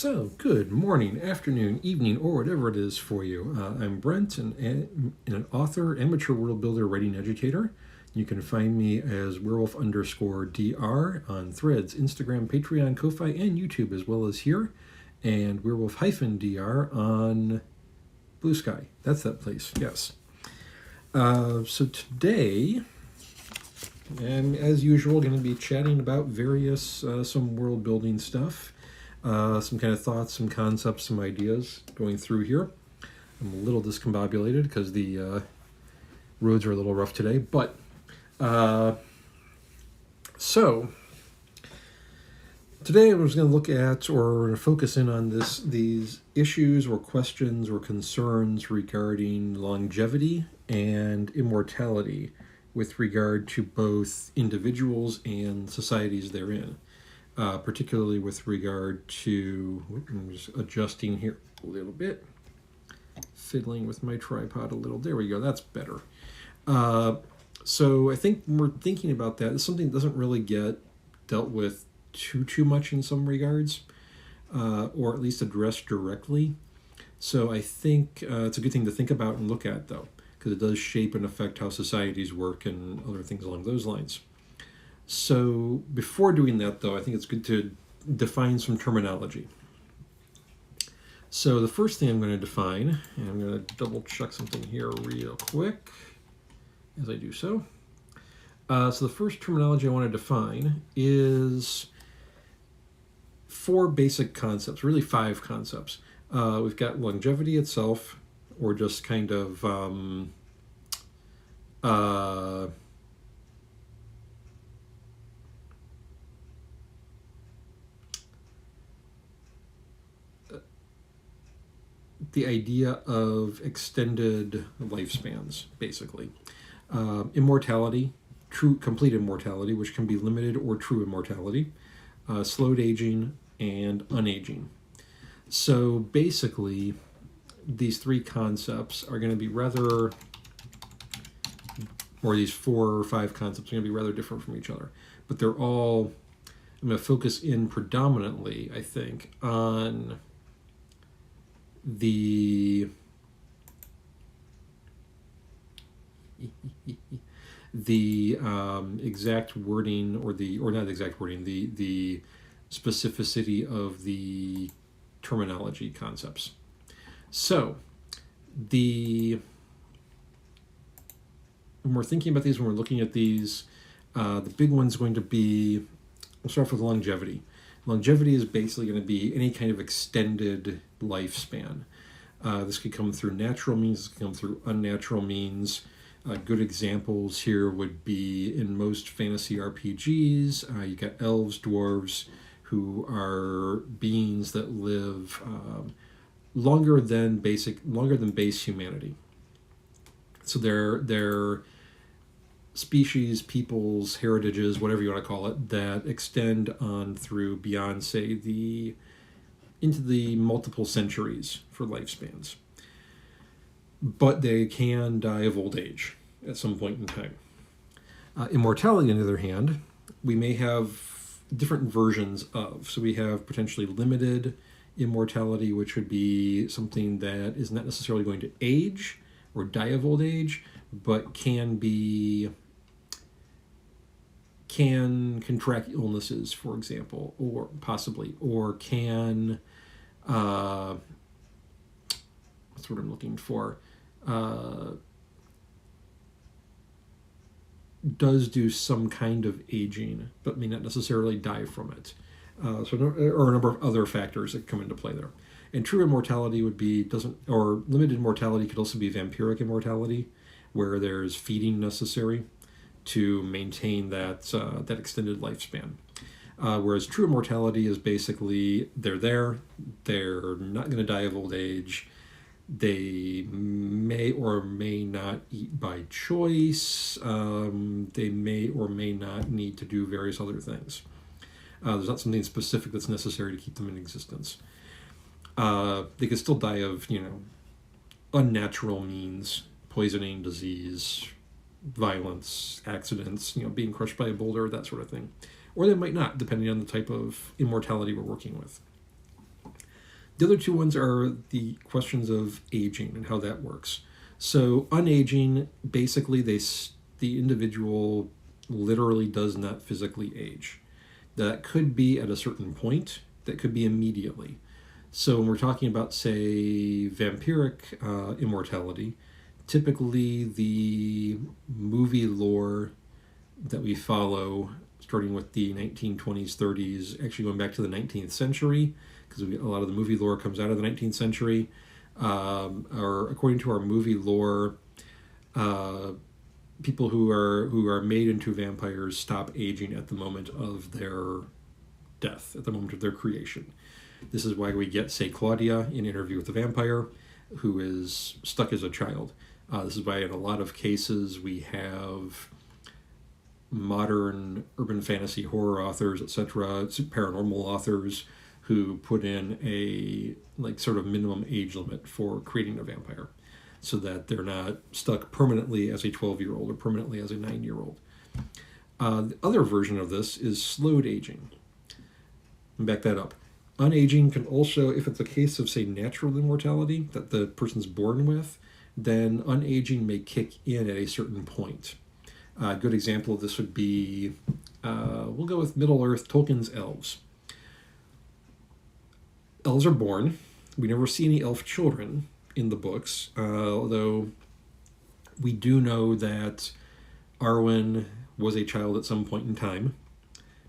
So, good morning, afternoon, evening, or whatever it is for you. I'm Brent, an author, amateur world builder, writing educator. You can find me as werewolf-dr on Threads, Instagram, Patreon, Ko-Fi, and YouTube, as well as here, and werewolf-dr on Bluesky. That's that place, yes. So today, I'm, as usual, going to be chatting about various, some world building stuff. Some kind of thoughts, some concepts, some ideas going through here. I'm a little discombobulated because the roads are a little rough today. But, so, today I was going to look at or focus in on these issues or questions or concerns regarding longevity and immortality with regard to both individuals and societies therein. Particularly with regard to, I'm just adjusting here a little bit, fiddling with my tripod a little. There we go, that's better. So I think when we're thinking about that, it's something that doesn't really get dealt with too much in some regards, or at least addressed directly. So I think it's a good thing to think about and look at, though, because it does shape and affect how societies work and other things along those lines. So before doing that, though, I think it's good to define some terminology. So the first thing I'm going to define, and I'm going to double check something here real quick as I do so. So the first terminology I want to define is 4 basic concepts, really 5 concepts. We've got longevity itself, or just kind of the idea of extended lifespans, basically. Immortality, true complete immortality, which can be limited or true immortality, slowed aging, and unaging. So basically, these 3 concepts are going to be rather, or these 4 or 5 concepts are going to be rather different from each other. But they're all, I'm going to focus in predominantly, I think, on the exact wording, or not exact wording, the specificity of the terminology concepts. So when we're thinking about these, when we're looking at these, the big one's going to be, we'll start off with longevity. Longevity is basically going to be any kind of extended lifespan. This could come through natural means, this could come through unnatural means. Good examples here would be in most fantasy RPGs, you got elves, dwarves, who are beings that live longer than base humanity. So they're species, peoples, heritages, whatever you want to call it, that extend on through beyond, say, into the multiple centuries for lifespans. But they can die of old age at some point in time. Immortality, on the other hand, we may have different versions of. So we have potentially limited immortality, which would be something that is not necessarily going to age or die of old age, but can contract illnesses, for example, or possibly, or can, what's what I'm looking for, does do some kind of aging, but may not necessarily die from it. Or a number of other factors that come into play there. And true immortality would be, or limited immortality could also be vampiric immortality, where there's feeding necessary to maintain that extended lifespan. Whereas true immortality is basically, they're not going to die of old age, they may or may not eat by choice, they may or may not need to do various other things. There's not something specific that's necessary to keep them in existence. They could still die of, unnatural means, poisoning, disease, violence, accidents, being crushed by a boulder, that sort of thing. Or they might not, depending on the type of immortality we're working with. The other two ones are the questions of aging and how that works. So unaging, basically, the individual literally does not physically age. That could be at a certain point. That could be immediately. So when we're talking about, say, vampiric immortality, typically the movie lore that we follow, starting with the 1920s, 30s, actually going back to the 19th century, because a lot of the movie lore comes out of the 19th century, or according to our movie lore, people who are made into vampires stop aging at the moment of their death, at the moment of their creation. This is why we get, say, Claudia in Interview with the Vampire, who is stuck as a child. This is why in a lot of cases we have modern urban fantasy horror authors, etc., paranormal authors, who put in a sort of minimum age limit for creating a vampire, so that they're not stuck permanently as a 12-year-old or permanently as a 9-year-old. The other version of this is slowed aging. Back that up. Unaging can also, if it's a case of, say, natural immortality that the person's born with, then unaging may kick in at a certain point. A good example of this would be, we'll go with Middle-earth, Tolkien's elves. Elves are born. We never see any elf children in the books, although we do know that Arwen was a child at some point in time,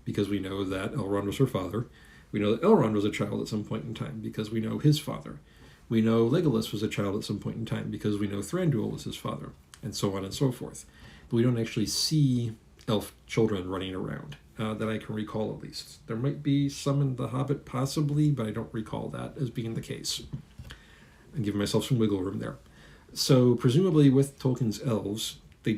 because we know that Elrond was her father. We know that Elrond was a child at some point in time, because we know his father. We know Legolas was a child at some point in time, because we know Thranduil was his father, and so on and so forth. But we don't actually see elf children running around, that I can recall at least. There might be some in The Hobbit, possibly, but I don't recall that as being the case. I'm giving myself some wiggle room there. So presumably with Tolkien's elves, they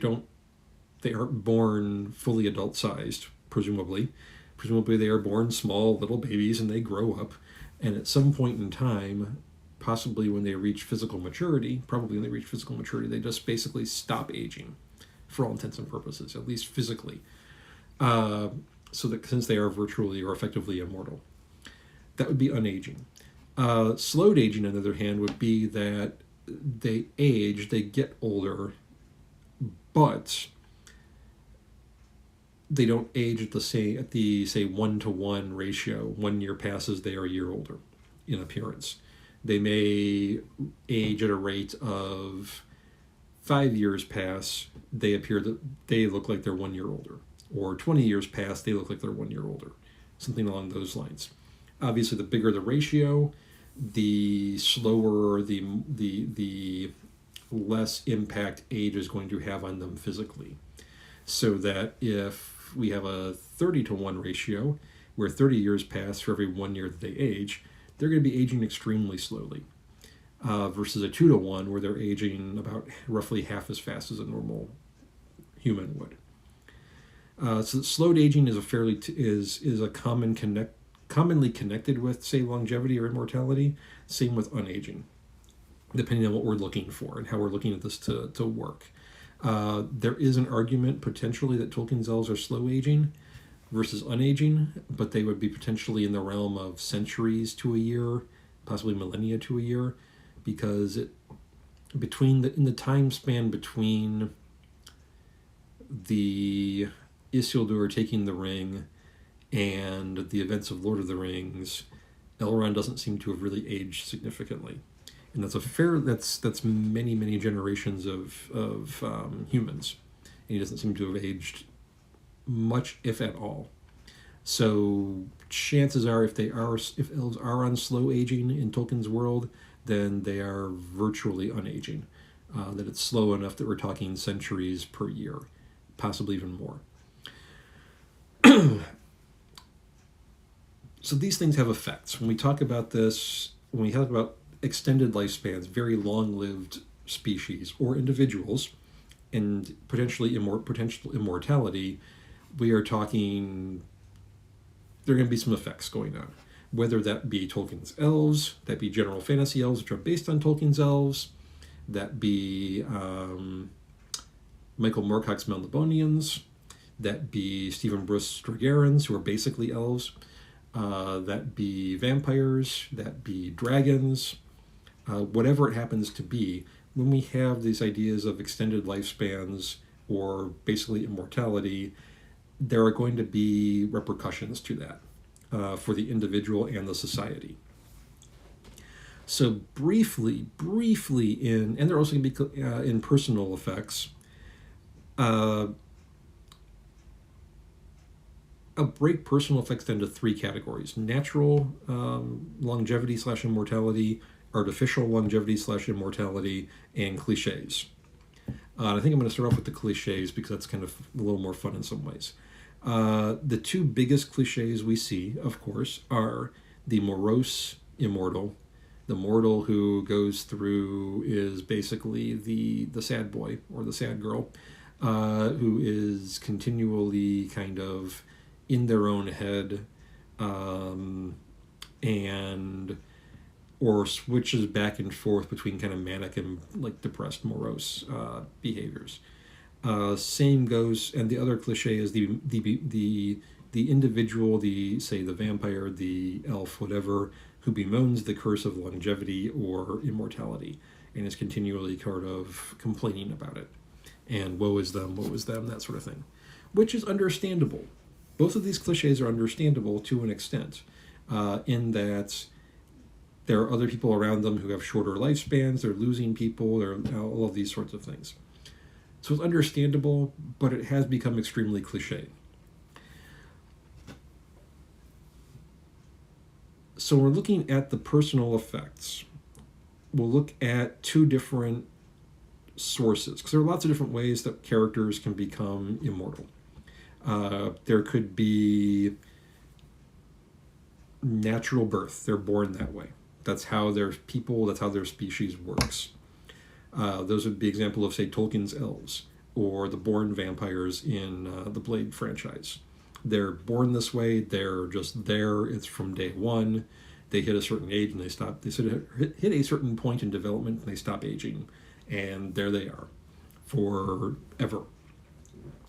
aren't born fully adult-sized, presumably. Presumably they are born small little babies and they grow up, and at some point in time, possibly when they reach physical maturity, they just basically stop aging for all intents and purposes, at least physically. So that since they are virtually or effectively immortal. That would be unaging. Slowed aging, on the other hand, would be that they get older, but they don't age at the say 1-to-1 ratio. 1 year passes, they are a year older in appearance. They may age at a rate of 5 years pass, they look like they're 1 year older. Or 20 years pass, they look like they're 1 year older. Something along those lines. Obviously, the bigger the ratio, the slower, the less impact age is going to have on them physically. So that if we have a 30-to-1 ratio, where 30 years pass for every 1 year that they age, they're going to be aging extremely slowly. Versus a 2-to-1, where they're aging about roughly half as fast as a normal human would. So slowed aging is a commonly connected with, say, longevity or immortality. Same with unaging, depending on what we're looking for and how we're looking at this to work. There is an argument potentially that Tolkien's elves are slow aging versus unaging, but they would be potentially in the realm of centuries to a year, possibly millennia to a year, because in the time span between the Isildur taking the ring and the events of Lord of the Rings, Elrond doesn't seem to have really aged significantly, and that's many generations of humans, and he doesn't seem to have aged much, if at all. So chances are, if elves are on slow aging in Tolkien's world, then they are virtually unaging. That it's slow enough that we're talking centuries per year, possibly even more. So these things have effects. When we talk about this, when we talk about extended lifespans, very long-lived species or individuals, and potential immortality, we are talking, there are going to be some effects going on. Whether that be Tolkien's elves, that be general fantasy elves, which are based on Tolkien's elves, that be Michael Moorcock's Melnibonians, that be Stephen Bruce Dragarans, who are basically elves. that be vampires, that be dragons, whatever it happens to be. When we have these ideas of extended lifespans or basically immortality, there are going to be repercussions to that for the individual and the society. So briefly and there are also going to be in personal effects. I'll break personal effects down to three categories: natural longevity / immortality, artificial longevity / immortality, and cliches. I think I'm going to start off with the cliches because that's kind of a little more fun in some ways. The two biggest cliches we see, of course, are the morose immortal. The mortal who goes through is basically the sad boy or the sad girl, who is continually kind of in their own head, and or switches back and forth between kind of manic and like depressed, morose behaviors. Same goes, and the other cliche is the individual, the vampire, the elf, whatever, who bemoans the curse of longevity or immortality and is continually kind of complaining about it. And woe is them, that sort of thing. Which is understandable. Both of these cliches are understandable to an extent, in that there are other people around them who have shorter lifespans, they're losing people, there are all of these sorts of things. So it's understandable, but it has become extremely cliche. So we're looking at the personal effects. We'll look at two different sources, because there are lots of different ways that characters can become immortal. There could be natural birth. They're born that way. That's how their people, that's how their species works. Those would be example of, say, Tolkien's elves, or the born vampires in the Blade franchise. They're born this way. They're just there. It's from day one. They hit a certain age and they stop. They sort of hit a certain point in development and they stop aging, and there they are forever,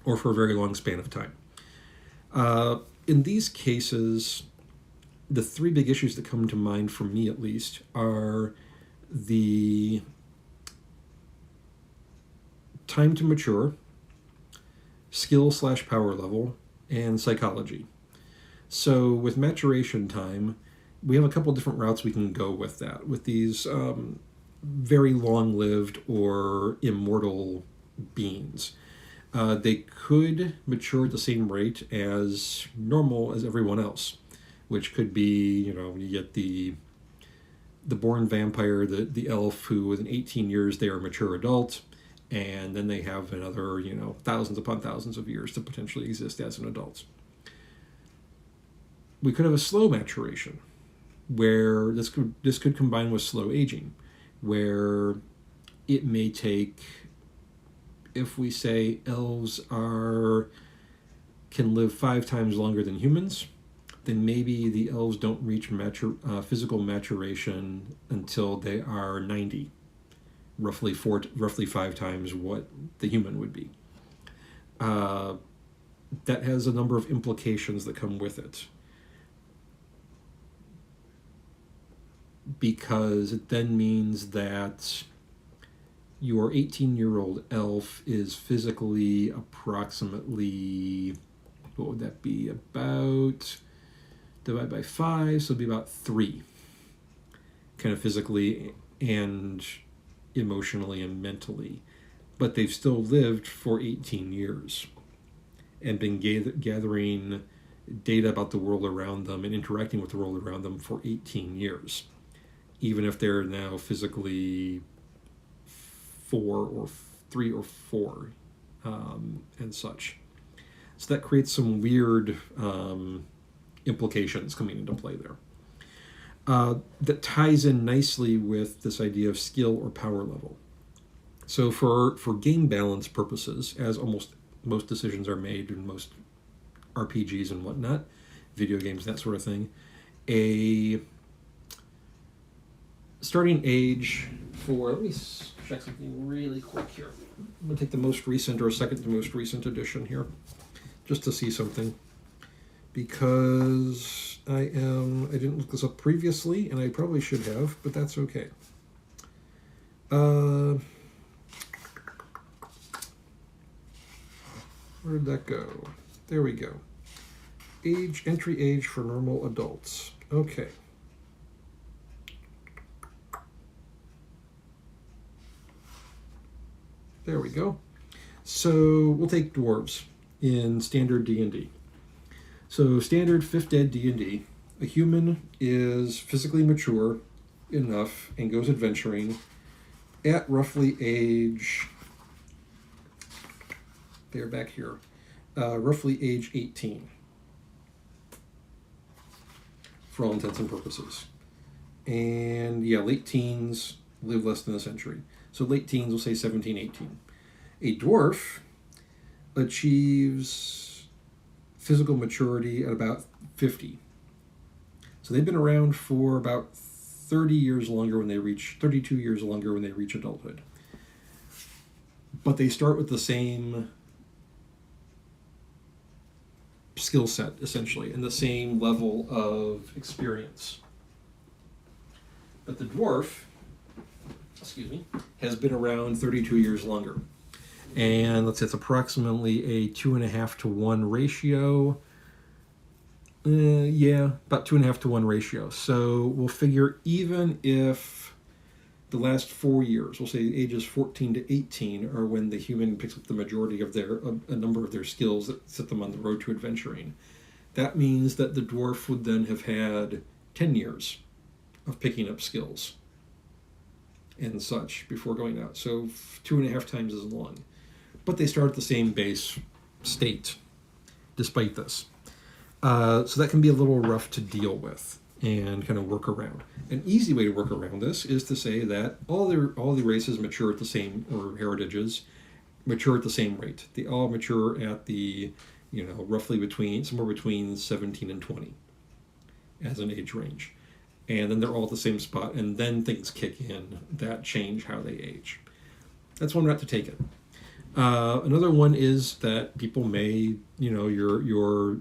or for a very long span of time. In these cases, the three big issues that come to mind for me, at least, are the time to mature, skill / power level, and psychology. So with maturation time, we have a couple different routes we can go with that, with these very long-lived or immortal beings. They could mature at the same rate as normal as everyone else, which could be, you get the born vampire, the elf, who within 18 years they are a mature adult, and then they have another, thousands upon thousands of years to potentially exist as an adult. We could have a slow maturation, where this could combine with slow aging, where it may take, if we say elves can live 5 times longer than humans, then maybe the elves don't reach physical maturation until they are 90. Roughly 5 times what the human would be. That has a number of implications that come with it, because it then means that your 18-year-old elf is physically approximately, what would that be, about, divide by 5, so it'd be about 3, kind of physically and emotionally and mentally, but they've still lived for 18 years and been gathering data about the world around them and interacting with the world around them for 18 years, even if they're now physically 3 or 4 and such. So that creates some weird implications coming into play there. That ties in nicely with this idea of skill or power level. So for game balance purposes, as almost most decisions are made in most RPGs and whatnot, video games, that sort of thing, a starting age for, let me check something really quick here. I'm going to take the most recent or second to most recent edition here, just to see something. Because I didn't look this up previously, and I probably should have, but that's okay. Where did that go? There we go. Entry age for normal adults. Okay. There we go. So we'll take dwarves in standard D&D. So standard 5th Ed D&D, a human is physically mature enough and goes adventuring at roughly age, they're back here, roughly age 18 for all intents and purposes. And yeah, late teens live less than a century. So late teens, we'll say 17, 18. A dwarf achieves physical maturity at about 50. So they've been around for about 32 years longer when they reach adulthood. But they start with the same skill set, essentially, and the same level of experience. But the dwarf, has been around 32 years longer. And let's say it's approximately a 2.5 to 1 ratio. About 2.5 to 1 ratio. So we'll figure even if the last 4 years, we'll say ages 14 to 18, are when the human picks up the majority of a number of their skills that set them on the road to adventuring. That means that the dwarf would then have had 10 years of picking up skills and such before going out. So 2.5 times as long. But they start at the same base state, despite this. So that can be a little rough to deal with and kind of work around. An easy way to work around this is to say that all the races mature at the same, or heritages, mature at the same rate. They all mature at the, roughly somewhere between 17 and 20 as an age range. And then they're all at the same spot, and then things kick in that change how they age. That's one route to take it. Another one is that people may, your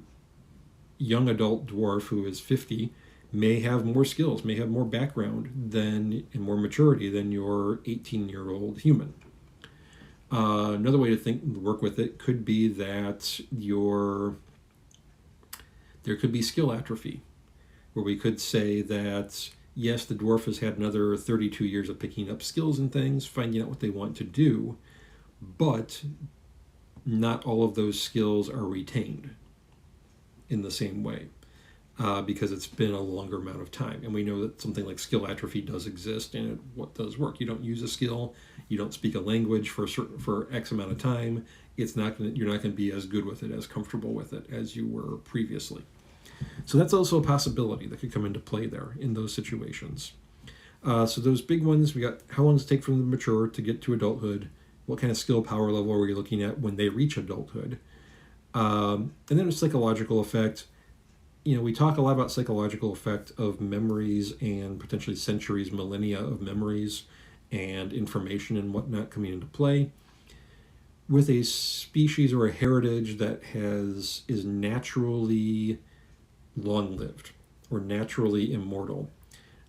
young adult dwarf who is 50 may have more skills, may have more background and more maturity than your 18-year-old human. Another way to work with it could be that there could be skill atrophy, where we could say that, yes, the dwarf has had another 32 years of picking up skills and things, finding out what they want to do, but not all of those skills are retained in the same way because it's been a longer amount of time. And we know that something like skill atrophy does exist, and what does work. You don't use a skill, you don't speak a language for X amount of time, you're not going to be as good with it, as comfortable with it as you were previously. So that's also a possibility that could come into play there in those situations. So those big ones, we got how long does it take from the mature to get to adulthood? What kind of skill power level are we looking at when they reach adulthood? And then a psychological effect. We talk a lot about psychological effect of memories and potentially centuries, millennia of memories and information and whatnot coming into play. With a species or a heritage that is naturally long-lived or naturally immortal,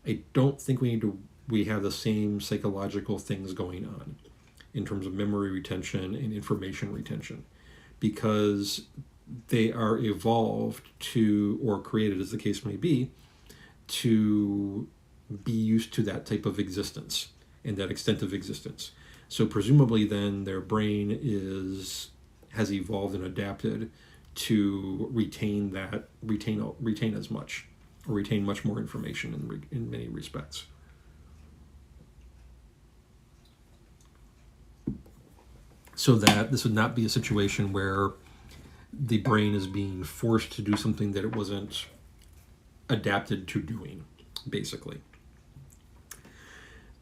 I don't think we have the same psychological things going on in terms of memory retention and information retention, because they are evolved to, or created as the case may be, to be used to that type of existence and that extent of existence. So presumably then their brain has evolved and adapted to retain as much, or retain much more information in many respects. So that this would not be a situation where the brain is being forced to do something that it wasn't adapted to doing, basically.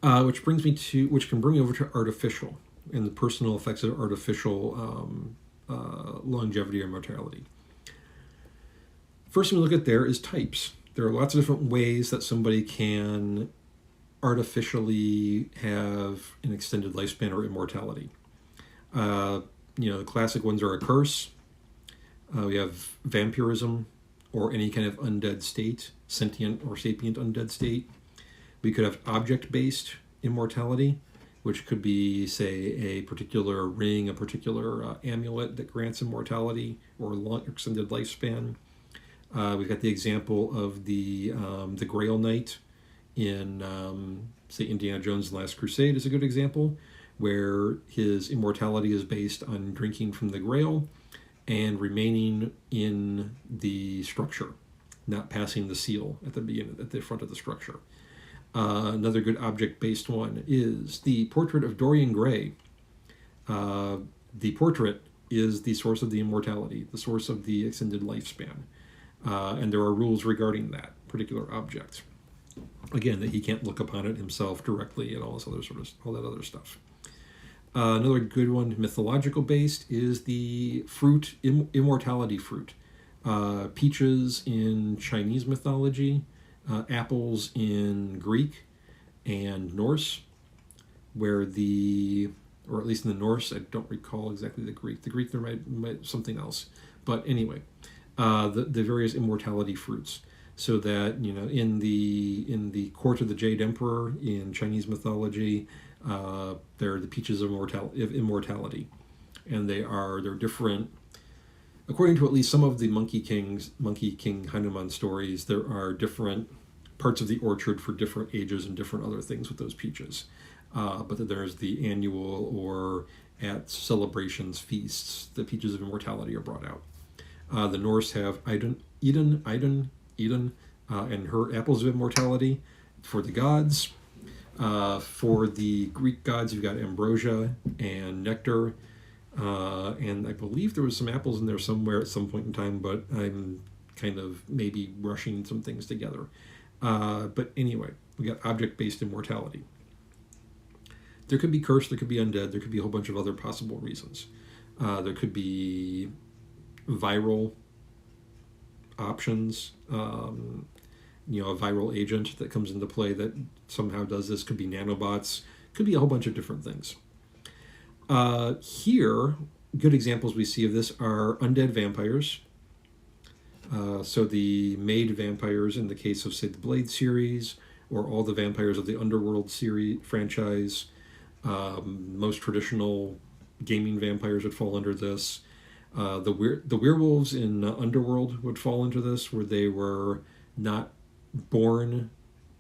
Which can bring me over to artificial and the personal effects of artificial longevity or mortality. First thing we look at there is types. There are lots of different ways that somebody can artificially have an extended lifespan or immortality. The classic ones are a curse. We have vampirism or any kind of undead state, sentient or sapient undead state. We could have object-based immortality, which could be, say, a particular ring, a particular amulet that grants immortality or long extended lifespan. We've got the example of the Grail Knight in, say, Indiana Jones' Last Crusade is a good example, where his immortality is based on drinking from the Grail and remaining in the structure, not passing the seal at the front of the structure. Another good object-based one is the portrait of Dorian Gray. The portrait is the source of the immortality, the source of the extended lifespan. And there are rules regarding that particular object. Again, that he can't look upon it himself directly and all that other stuff. Another good one, mythological based, is the fruit, immortality fruit. Peaches in Chinese mythology, apples in Greek and Norse, or at least in the Norse, I don't recall exactly the Greek. The Greek, there might something else. But anyway, the various immortality fruits. So that, in the court of the Jade Emperor in Chinese mythology, they're the peaches of immortality, and they're different. According to at least some of the Monkey King Hanuman stories, there are different parts of the orchard for different ages and different other things with those peaches. But there's the annual or at celebrations, feasts, the peaches of immortality are brought out. The Norse have Eden, and her apples of immortality for the gods. For the Greek gods, you've got ambrosia and nectar. And I believe there was some apples in there somewhere at some point in time, but I'm kind of maybe rushing some things together. But anyway, we got object-based immortality. There could be cursed, there could be undead, there could be a whole bunch of other possible reasons. There could be viral options, a viral agent that comes into play that somehow does this. Could be nanobots, could be a whole bunch of different things. Here, good examples we see of this are undead vampires. So the made vampires in the case of, say, the Blade series, or all the vampires of the Underworld series franchise. Most traditional gaming vampires would fall under this. The werewolves in Underworld would fall into this, where they were not born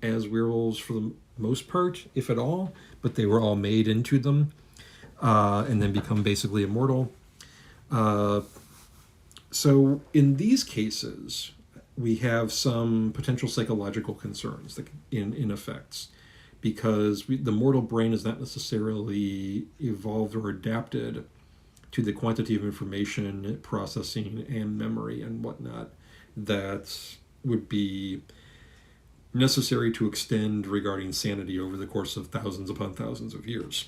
as werewolves for the most part, if at all, but they were all made into them. And then become basically immortal. So in these cases, we have some potential psychological concerns in effects, because the mortal brain is not necessarily evolved or adapted to the quantity of information processing and memory and whatnot that would be necessary to extend regarding sanity over the course of thousands upon thousands of years.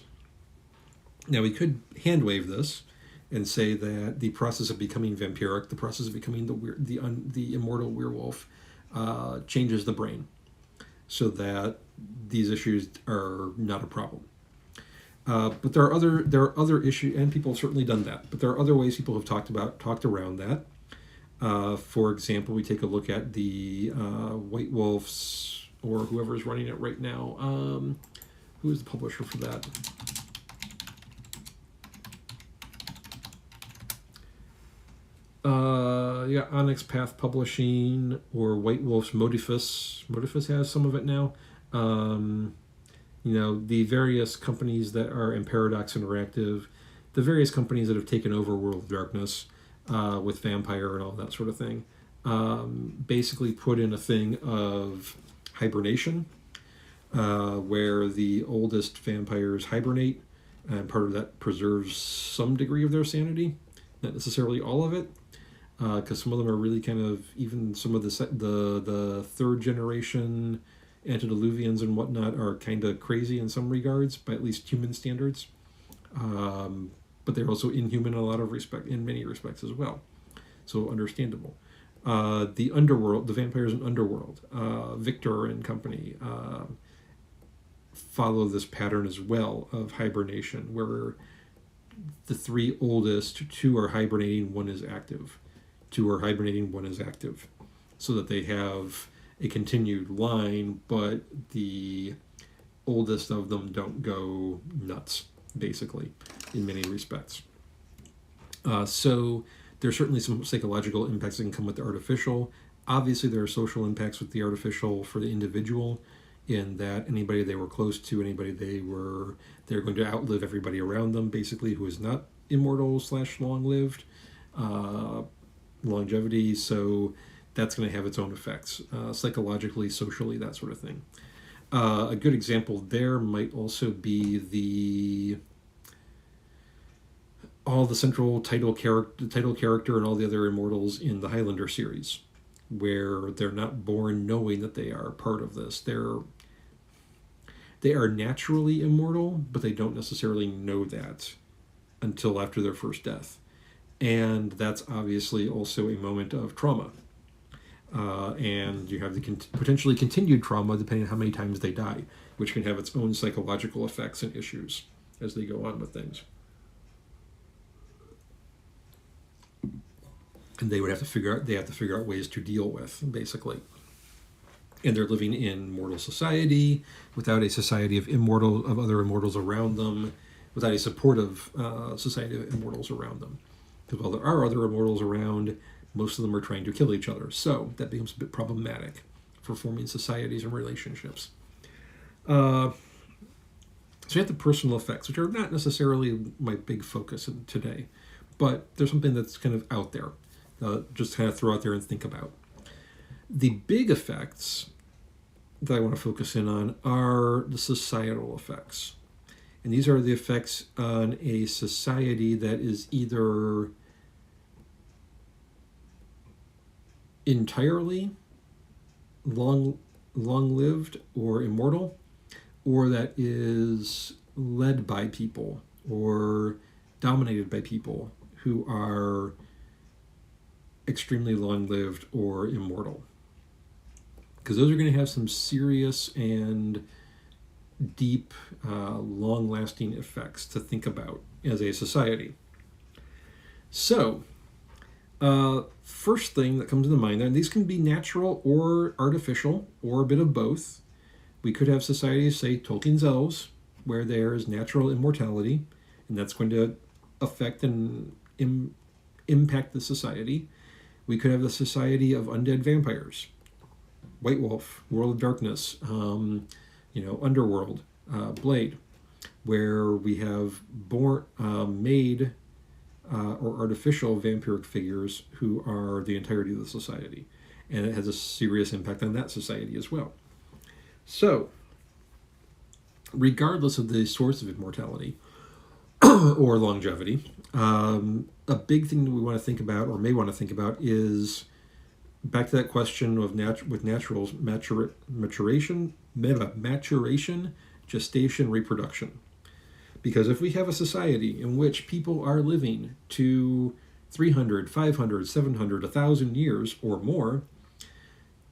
Now, we could hand wave this and say that the process of becoming vampiric, the process of becoming the immortal werewolf, changes the brain, so that these issues are not a problem. But there are other issues, and people have certainly done that. But there are other ways people have talked around that. For example, we take a look at the White Wolves, or whoever is running it right now. Who is the publisher for that? Onyx Path Publishing, or White Wolf's Modifus. Modifus has some of it now. The various companies that are in Paradox Interactive, the various companies that have taken over World of Darkness with Vampire and all that sort of thing, basically put in a thing of hibernation, where the oldest vampires hibernate, and part of that preserves some degree of their sanity, not necessarily all of it. Because some of them are really kind of, even some of the third generation antediluvians and whatnot are kind of crazy in some regards, by at least human standards. But they're also inhuman in many respects as well. So understandable. The Underworld, the vampires in Underworld, Victor and company, follow this pattern as well of hibernation, where the three oldest, two are hibernating, one is active. Two are hibernating, one is active. so that they have a continued line, but the oldest of them don't go nuts, basically, in many respects. So there's certainly some psychological impacts that can come with the artificial. Obviously, there are social impacts with the artificial for the individual, in that anybody they were close to, anybody they're going to outlive everybody around them, basically, who is not immortal / long-lived. Longevity, so that's going to have its own effects, psychologically, socially, that sort of thing. A good example there might also be all the central title character and all the other immortals in the Highlander series, where they're not born knowing that they are part of this. They are naturally immortal, but they don't necessarily know that until after their first death. And that's obviously also a moment of trauma. And you have the potentially continued trauma depending on how many times they die, which can have its own psychological effects and issues as they go on with things. And they have to figure out ways to deal with, basically. And they're living in mortal society without a society of other immortals around them, without a supportive society of immortals around them. Because while there are other immortals around, most of them are trying to kill each other. So that becomes a bit problematic for forming societies and relationships. So you have the personal effects, which are not necessarily my big focus today, but there's something that's kind of out there, just kind of throw out there and think about. The big effects that I want to focus in on are the societal effects. And these are the effects on a society that is either entirely long-lived or immortal, or that is led by people or dominated by people who are extremely long-lived or immortal. Because those are going to have some serious and deep, long-lasting effects to think about as a society. So, first thing that comes to mind, and these can be natural or artificial, or a bit of both. We could have societies, say Tolkien's elves, where there is natural immortality, and that's going to affect and impact the society. We could have the society of undead vampires, White Wolf, World of Darkness, Underworld, Blade, where we have made or artificial vampiric figures who are the entirety of the society. And it has a serious impact on that society as well. So, regardless of the source of immortality or longevity, a big thing that we want to think about, or may want to think about, is back to that question of with naturals, maturation, gestation, reproduction. Because if we have a society in which people are living to 300, 500, 700, 1,000 years or more,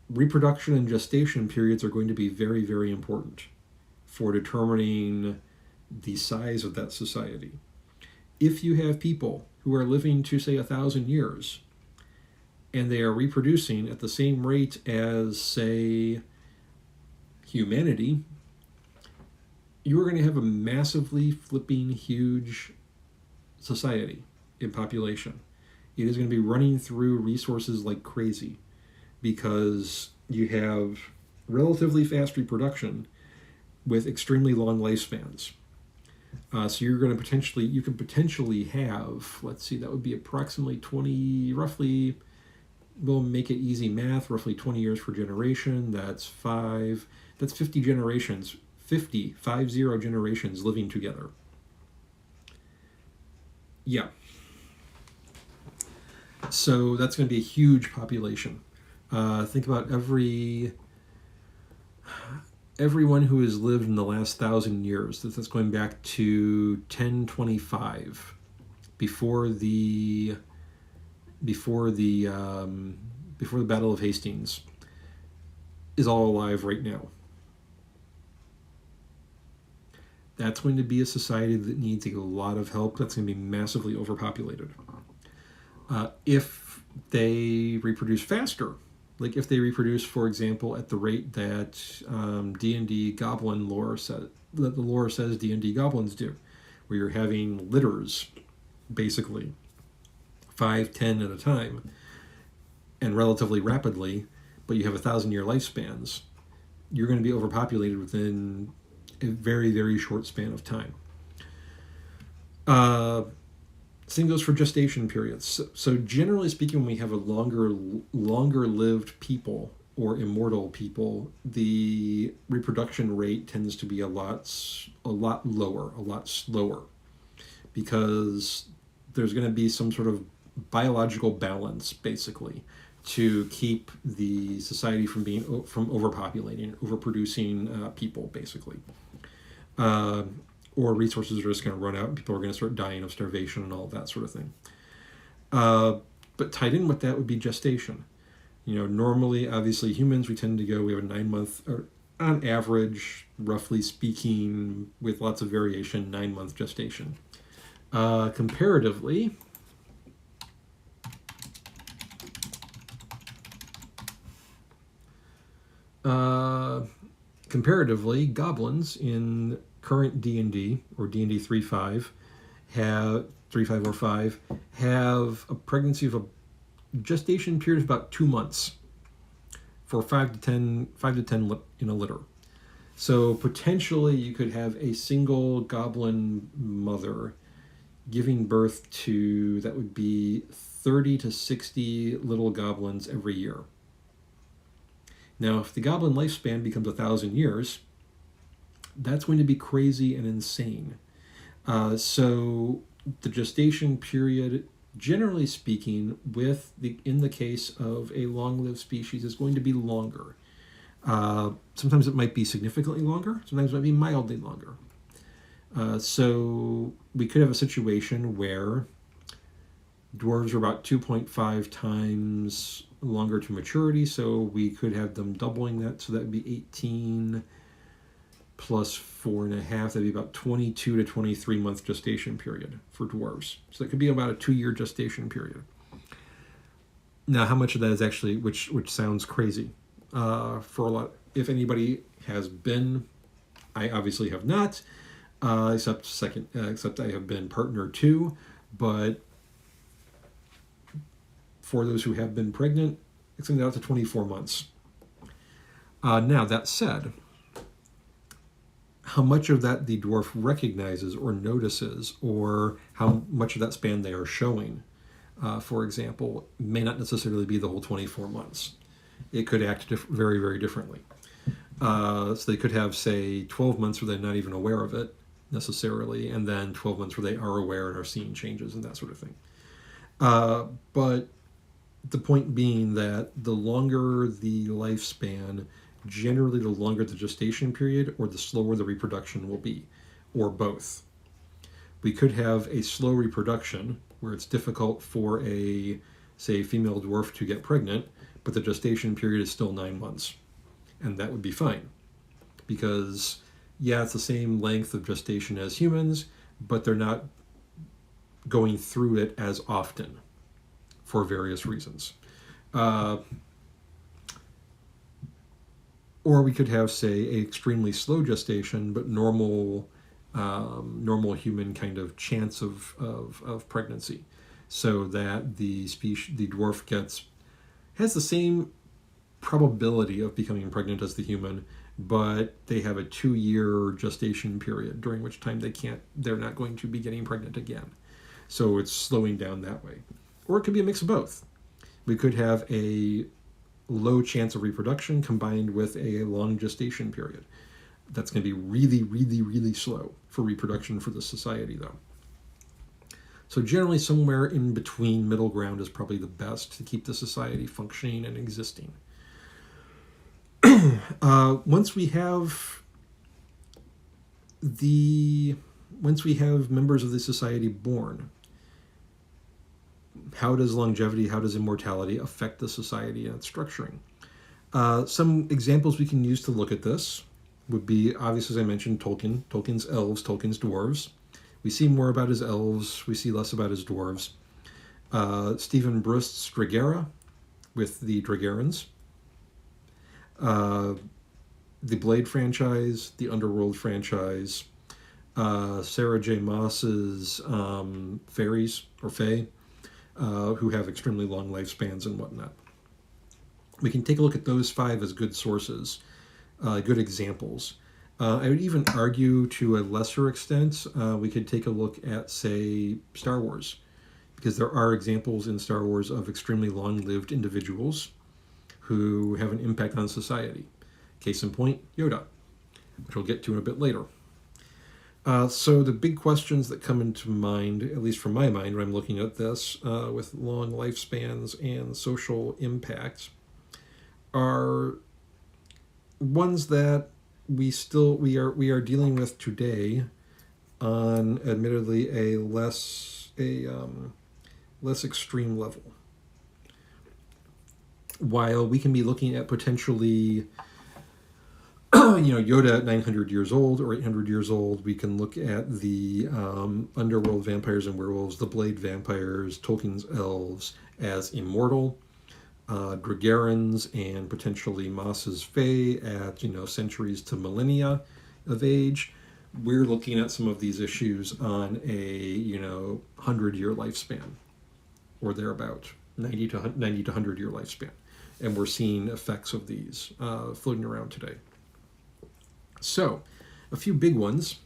reproduction and gestation periods are going to be very, very important for determining the size of that society. If you have people who are living to, say, 1,000 years, and they are reproducing at the same rate as, say, humanity, you are going to have a massively flipping huge society in population. It is going to be running through resources like crazy because you have relatively fast reproduction with extremely long lifespans. So you're going to you can potentially have, let's see, that would be approximately 20, roughly, we'll make it easy math, roughly 20 years per generation. That's 50 generations, 50 generations living together. Yeah. So that's going to be a huge population. Think about everyone who has lived in the last 1,000 years. That's going back to 1025, before the Battle of Hastings, is all alive right now. That's going to be a society that needs a lot of help. That's going to be massively overpopulated. If they reproduce faster, Like if they reproduce, for example, at the rate that D&D goblin lore says, that the lore says D&D goblins do, where you're having litters, basically, 5, 10 at a time, and relatively rapidly, but you have 1,000-year lifespans, you're going to be overpopulated within a very, very short span of time. Same goes for gestation periods. So generally speaking, when we have a longer lived people or immortal people, the reproduction rate tends to be a lot lower, a lot slower, because there's going to be some sort of biological balance, basically, to keep the society from overpopulating, overproducing people, basically. Or resources are just going to run out and people are going to start dying of starvation and all that sort of thing. But tied in with that would be gestation. Normally, obviously, humans, we have a 9-month, or on average, roughly speaking, with lots of variation, 9-month gestation. Comparatively, goblins in current D&D or D&D 3.5 have 3.5 or 5 have a pregnancy of a gestation period of about 2 months for 5 to 10 in a litter. So potentially you could have a single goblin mother giving birth to, that would be 30 to 60 little goblins every year. Now, if the goblin lifespan becomes 1,000 years, that's going to be crazy and insane. So the gestation period, generally speaking, in the case of a long-lived species, is going to be longer. Sometimes it might be significantly longer. Sometimes it might be mildly longer. So we could have a situation where dwarves are about 2.5 times longer to maturity, so we could have them doubling that, so that would be 18 plus 4.5, that'd be about 22 to 23 month gestation period for dwarves. So that could be about a 2-year gestation period. Now, how much of that is actually, which sounds crazy for a lot, if anybody has been, I obviously have not, except I have been partner 2, but for those who have been pregnant, it's going to go out to 24 months. Now, that said, how much of that the dwarf recognizes or notices, or how much of that span they are showing, for example, may not necessarily be the whole 24 months. It could act very, very differently. So they could have, say, 12 months where they're not even aware of it necessarily, and then 12 months where they are aware and are seeing changes and that sort of thing. But the point being that the longer the lifespan, generally the longer the gestation period, or the slower the reproduction will be, or both. We could have a slow reproduction where it's difficult for a, say, female dwarf to get pregnant, but the gestation period is still 9 months. And that would be fine. Because, yeah, it's the same length of gestation as humans, but they're not going through it as often for various reasons. Or we could have, say, an extremely slow gestation, but normal human kind of chance of pregnancy, so that the dwarf has the same probability of becoming pregnant as the human, but they have a 2-year gestation period, during which time they're not going to be getting pregnant again. So it's slowing down that way. Or it could be a mix of both. We could have a low chance of reproduction combined with a long gestation period. That's going to be really, really, really slow for reproduction for the society, though. So generally somewhere in between, middle ground, is probably the best to keep the society functioning and existing. Once we have members of the society born, how does longevity, how does immortality affect the society and its structuring? Some examples we can use to look at this would be, obviously, as I mentioned, Tolkien's elves, Tolkien's dwarves. We see more about his elves, we see less about his dwarves. Stephen Brust's Dragera with the Dragarans. Uh, the Blade franchise, the Underworld franchise, Sarah J. Maas's fairies or fae, who have extremely long lifespans and whatnot. We can take a look at those 5 as good sources, good examples. I would even argue to a lesser extent, we could take a look at, say, Star Wars, because there are examples in Star Wars of extremely long-lived individuals who have an impact on society. Case in point, Yoda, which we'll get to in a bit later. So the big questions that come into mind, at least from my mind when I'm looking at this, with long lifespans and social impact, are ones that we are dealing with today on admittedly a less extreme level. While we can be looking at potentially Yoda at 900 years old or 800 years old, we can look at the underworld vampires and werewolves, the Blade vampires, Tolkien's elves as immortal, Dragarans and potentially Maas's fae at centuries to millennia of age. We're looking at some of these issues on a 100-year lifespan or thereabout, 90 to 100-year lifespan, and we're seeing effects of these floating around today. So, a few big ones.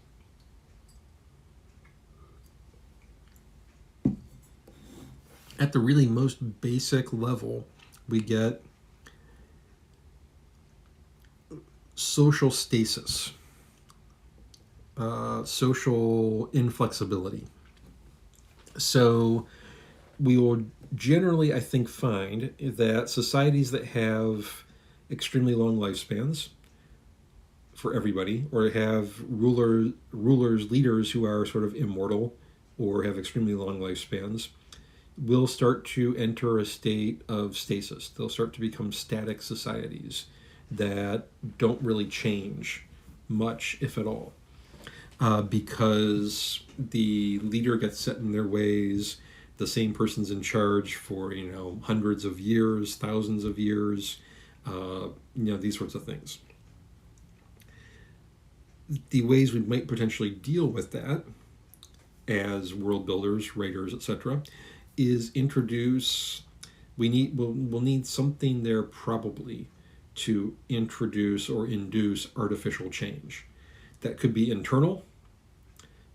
At the really most basic level, we get social stasis, social inflexibility. So, we will generally, I think, find that societies that have extremely long lifespans for everybody, or have leaders who are sort of immortal or have extremely long lifespans, will start to enter a state of stasis. They'll start to become static societies that don't really change much, if at all, because the leader gets set in their ways. The same person's in charge for hundreds of years, thousands of years, these sorts of things. The ways we might potentially deal with that as world builders, writers, etc., is introduce. We'll need something there probably to introduce or induce artificial change. That could be internal,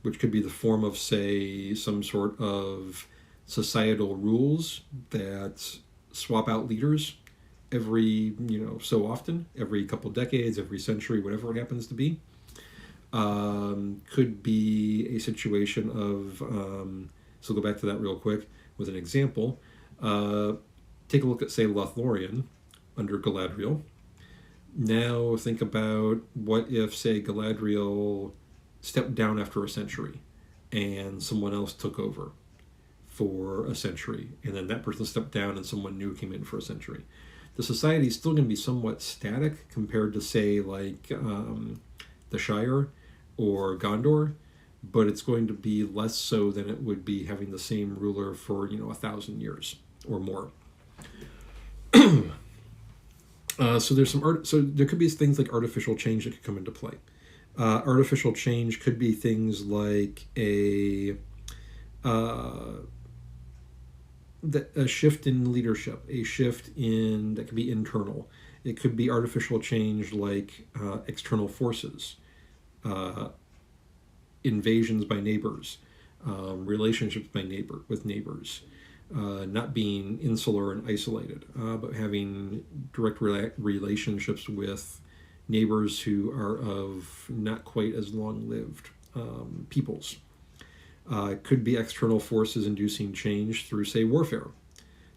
which could be the form of, say, some sort of societal rules that swap out leaders every so often, every couple decades, every century, whatever it happens to be. Could be a situation of, so go back to that real quick with an example. Take a look at, say, Lothlorien under Galadriel. Now think about what if, say, Galadriel stepped down after a century and someone else took over for a century, and then that person stepped down and someone new came in for a century. The society is still going to be somewhat static compared to, say, like the Shire or Gondor, but it's going to be less so than it would be having the same ruler for 1,000 years or more. So there's so there could be things like artificial change that could come into play. Artificial change could be things like a shift in leadership, a shift in that could be internal. It could be artificial change like external forces, invasions by neighbors, relationships with neighbors, not being insular and isolated, but having direct relationships with neighbors who are of not quite as long-lived peoples. It could be external forces inducing change through, say, warfare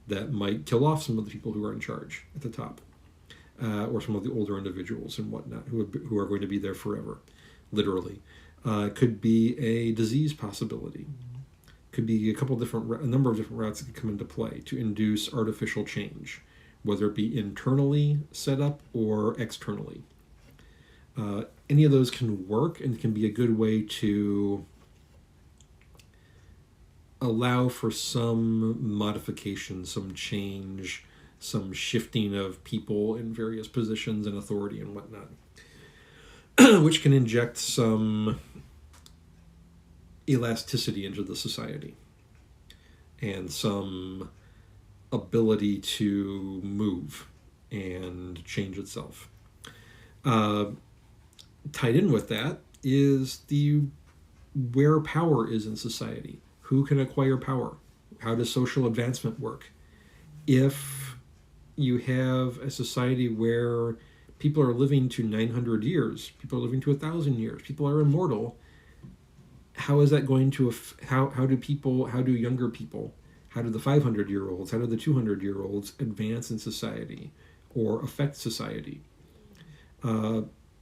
that might kill off some of the people who are in charge at the top, or some of the older individuals and whatnot who are going to be there forever, literally. Could be a disease possibility. Could be a number of different routes that could come into play to induce artificial change, whether it be internally set up or externally. Any of those can work and can be a good way to allow for some modification, some change, some shifting of people in various positions and authority and whatnot, which can inject some elasticity into the society and some ability to move and change itself. Tied in with that is where power is in society. Who can acquire power? How does social advancement work? If you have a society where people are living to 900 years, people are living to 1,000 years, people are immortal, how is that going to, how do younger people, how do the 500-year-olds, how do the 200-year-olds advance in society or affect society?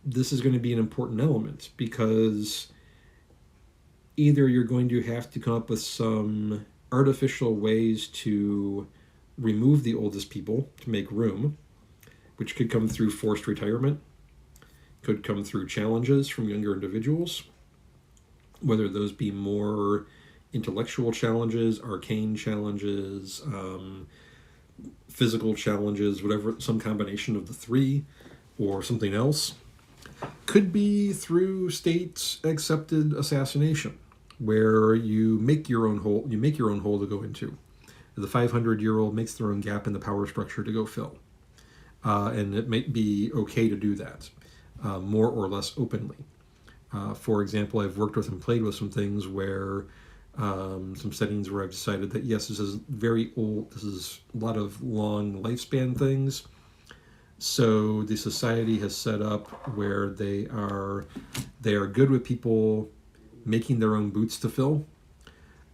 This is going to be an important element, because either you're going to have to come up with some artificial ways to remove the oldest people to make room, which could come through forced retirement, could come through challenges from younger individuals, whether those be more intellectual challenges, arcane challenges, physical challenges, whatever, some combination of the three, or something else. Could be through state-accepted assassination, where you make your own hole to go into. The 500-year-old makes their own gap in the power structure to go fill. And it might be okay to do that, more or less openly. For example, I've worked with and played with some things where, some settings where I've decided that, yes, this is very old, this is a lot of long lifespan things. So the society has set up where they are good with people making their own boots to fill,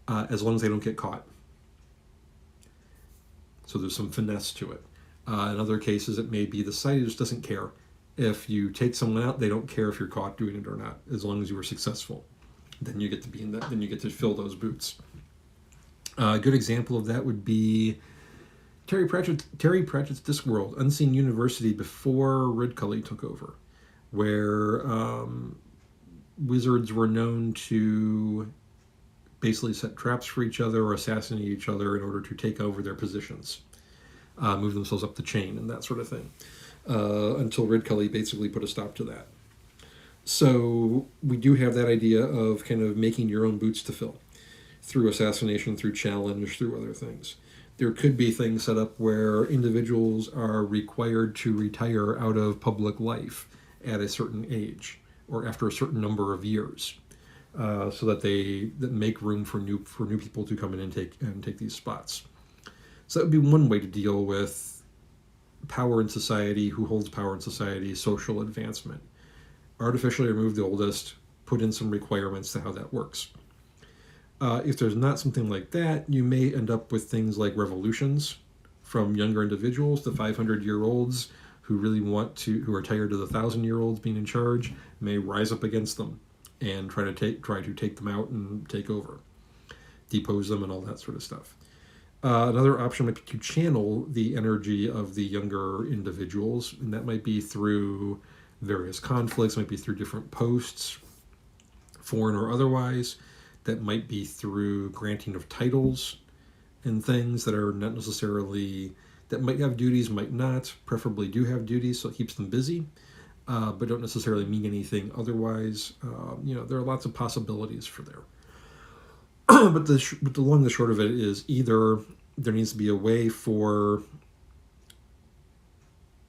as long as they don't get caught. So there's some finesse to it. In other cases, it may be the society just doesn't care. If you take someone out, they don't care if you're caught doing it or not, as long as you were successful. Then you get to be in that. Then you get to fill those boots. A good example of that would be Terry Pratchett's Discworld, Unseen University, before Red Cully took over, where wizards were known to basically set traps for each other or assassinate each other in order to take over their positions, move themselves up the chain and that sort of thing, until Red Cully basically put a stop to that. So we do have that idea of kind of making your own boots to fill through assassination, through challenge, through other things. There could be things set up where individuals are required to retire out of public life at a certain age or after a certain number of years, so that they make room for new people to come in and take these spots. So that would be one way to deal with power in society, who holds power in society, social advancement. Artificially remove the oldest, put in some requirements to how that works. If there's not something like that, you may end up with things like revolutions from younger individuals. The 500-year-olds who are tired of the 1,000-year-olds being in charge may rise up against them and try to take them out and take over, depose them, and all that sort of stuff. Another option might be to channel the energy of the younger individuals, and that might be through various conflicts, might be through different posts, foreign or otherwise. That might be through granting of titles and things that are not necessarily, that might have duties, might not, preferably do have duties, so it keeps them busy, but don't necessarily mean anything otherwise. There are lots of possibilities for there. But the long and the short of it is, either there needs to be a way for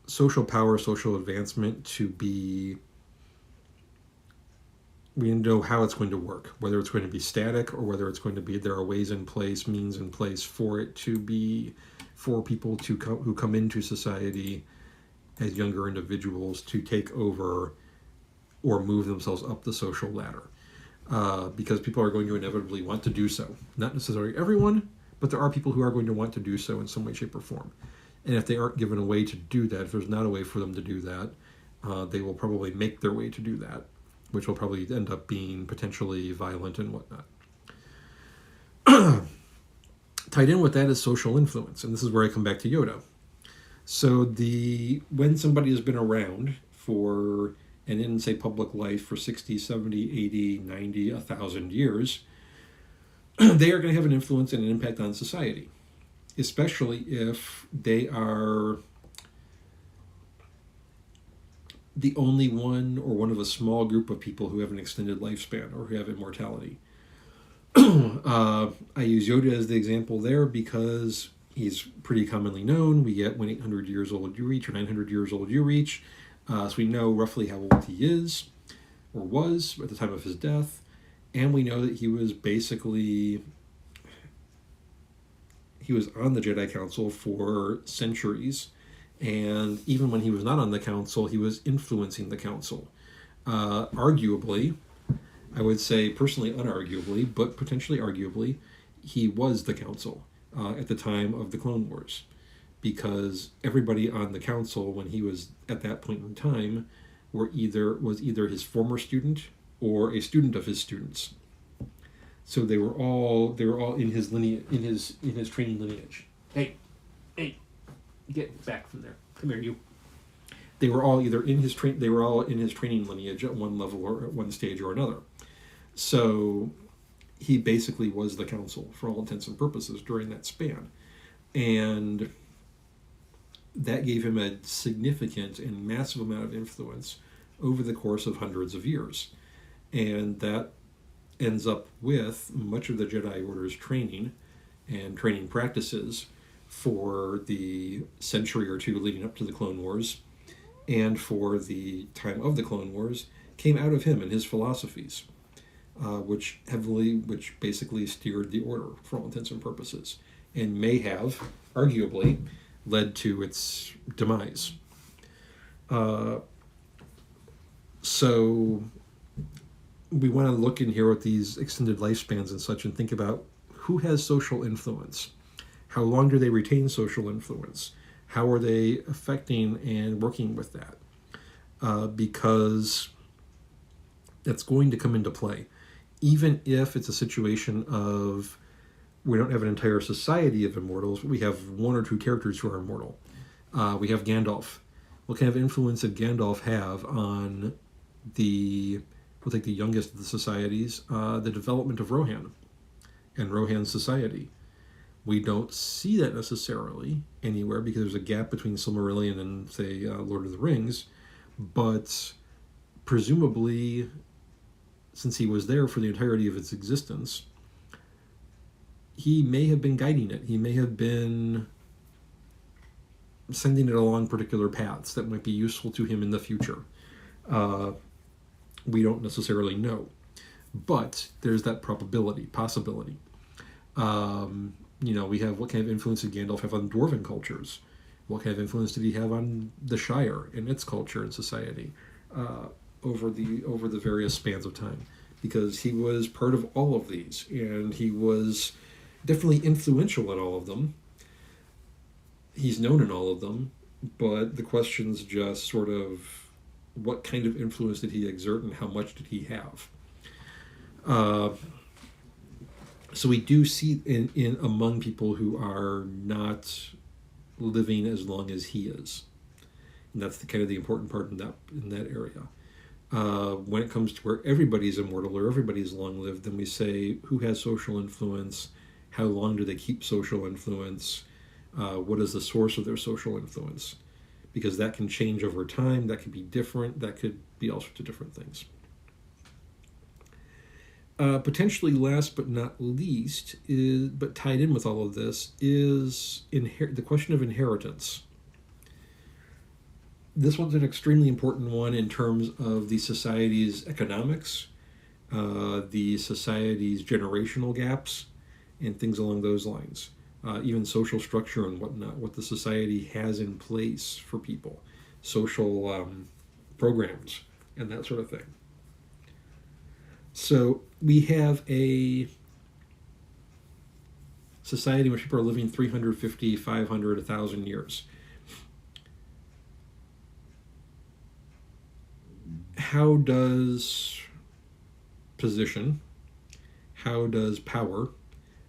social power, social advancement to be, we know how it's going to work, whether it's going to be static or whether it's going to be, there are ways in place, means in place for it to be, for people who come into society as younger individuals to take over or move themselves up the social ladder. Because people are going to inevitably want to do so. Not necessarily everyone, but there are people who are going to want to do so in some way, shape, or form. And if they aren't given a way to do that, if there's not a way for them to do that, they will probably make their way to do that, which will probably end up being potentially violent and whatnot. Tied in with that is social influence, and this is where I come back to Yoda. So when somebody has been around for, and in, say, public life for 60, 70, 80, 90, 1,000 years, they are going to have an influence and an impact on society. especially if they are the only one or one of a small group of people who have an extended lifespan or who have immortality. I use Yoda as the example there because he's pretty commonly known. We get when 800 years old you reach, or 900 years old you reach. So we know roughly how old he is, or was, at the time of his death. And we know that he was on the Jedi Council for centuries. And even when he was not on the council, he was influencing the council. Arguably, I would say personally unarguably, but potentially arguably, he was the council at the time of the Clone Wars. Because everybody on the council, when he was at that point in time, was either his former student or a student of his students. So they were all in his lineage, in his training lineage. Hey, get back from there. Come here, you. They were all in his training lineage at one level or at one stage or another. So he basically was the council for all intents and purposes during that span. And that gave him a significant and massive amount of influence over the course of hundreds of years. And that ends up with much of the Jedi Order's training and training practices for the century or two leading up to the Clone Wars and for the time of the Clone Wars came out of him and his philosophies, which basically steered the Order for all intents and purposes, and may have, arguably, led to its demise. So we want to look in here at these extended lifespans and such and think about who has social influence. How long do they retain social influence? How are they affecting and working with that? Because that's going to come into play. Even if it's a situation of we don't have an entire society of immortals, but we have one or two characters who are immortal. We have Gandalf. What kind of influence did Gandalf have on we'll take the youngest of the societies, the development of Rohan and Rohan's society? We don't see that necessarily anywhere because there's a gap between Silmarillion and, say, Lord of the Rings. But presumably, since he was there for the entirety of its existence, he may have been guiding it. He may have been sending it along particular paths that might be useful to him in the future. We don't necessarily know. But there's that possibility. We have what kind of influence did Gandalf have on dwarven cultures? What kind of influence did he have on the Shire and its culture and society over the various spans of time? Because he was part of all of these, and he was definitely influential in all of them. He's known in all of them, but the question's just sort of what kind of influence did he exert and how much did he have? So we do see in among people who are not living as long as he is, and that's the important part in that area. When it comes to where everybody's immortal or everybody's long-lived, then we say who has social influence, how long do they keep social influence, what is the source of their social influence? Because that can change over time, that could be different, that could be all sorts of different things. Potentially last but not least, but tied in with all of this, is the question of inheritance. This one's an extremely important one in terms of the society's economics, the society's generational gaps, and things along those lines. Even social structure and whatnot, what the society has in place for people, social programs, and that sort of thing. So we have a society in which people are living 350, 500, 1,000 years. How does position, how does power,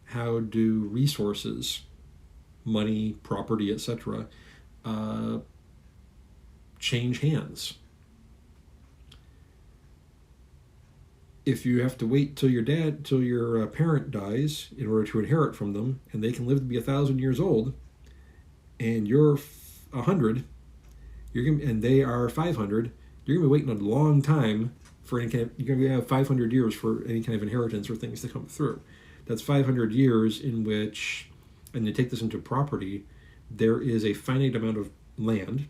how do resources, money, property, etc., change hands? if you have to wait till your parent dies in order to inherit from them, and they can live to be 1,000 years old, and you're 100, and they are 500, you're gonna be waiting a long time for any kind of. You're gonna have 500 years for any kind of inheritance or things to come through. That's 500 years in which, and you take this into property, there is a finite amount of land,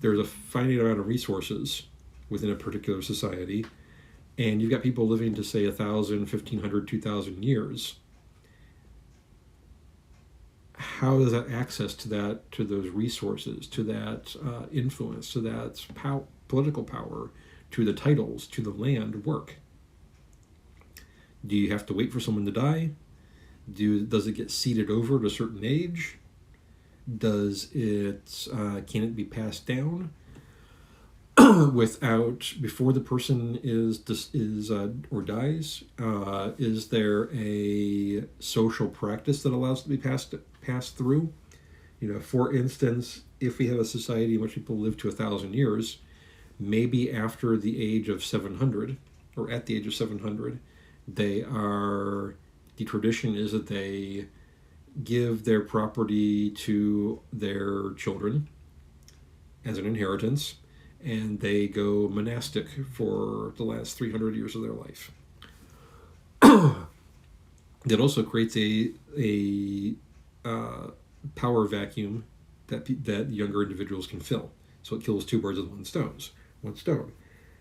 there's a finite amount of resources within a particular society, and you've got people living to say 1,000, 1,500, 2,000 years. How does that access to those resources, to that influence, to that political power, to the titles, to the land work? Do you have to wait for someone to die? Does it get seeded over to a certain age? Can it be passed down before the person or dies? Is there a social practice that allows it to be passed through? For instance, if we have a society in which people live to 1,000 years, maybe after the age of 700, or at the age of 700, the tradition is that they give their property to their children as an inheritance, and they go monastic for the last 300 years of their life. That also creates a power vacuum that younger individuals can fill. So it kills two birds with one stone.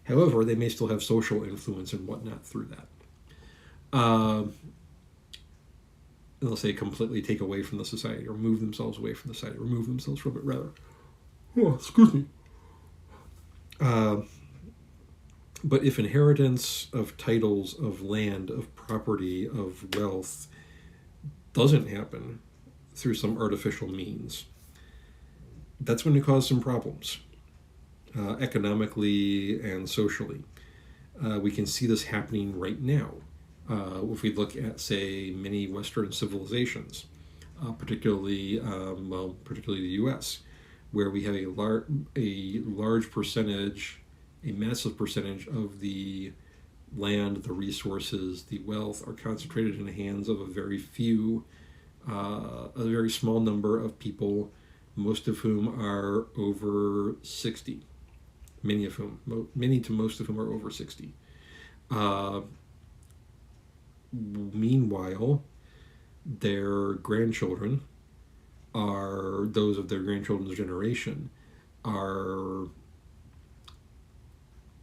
However, they may still have social influence and whatnot through that. Unless they completely take away from the society, or remove themselves away from the society, remove themselves from it, rather. Oh, excuse me. But if inheritance of titles, of land, of property, of wealth doesn't happen through some artificial means, that's going to cause some problems, economically and socially. We can see this happening right now. If we look at, say, many Western civilizations, particularly the U.S., where we have a large percentage, a massive percentage of the land, the resources, the wealth are concentrated in the hands of a very small number of people, most of whom are over 60. Many to most of whom are over 60. Meanwhile, their grandchildren those of their grandchildren's generation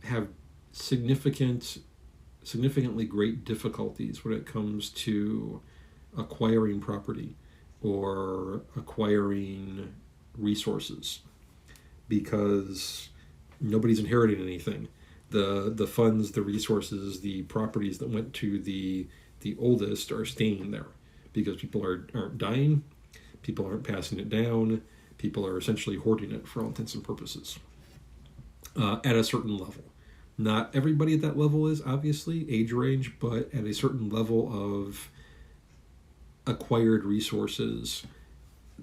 have significantly great difficulties when it comes to acquiring property or acquiring resources, because nobody's inheriting anything. The funds, the resources, the properties that went to the oldest are staying there because people aren't dying, people aren't passing it down, people are essentially hoarding it for all intents and purposes at a certain level. Not everybody at that level is, obviously, age range, but at a certain level of acquired resources,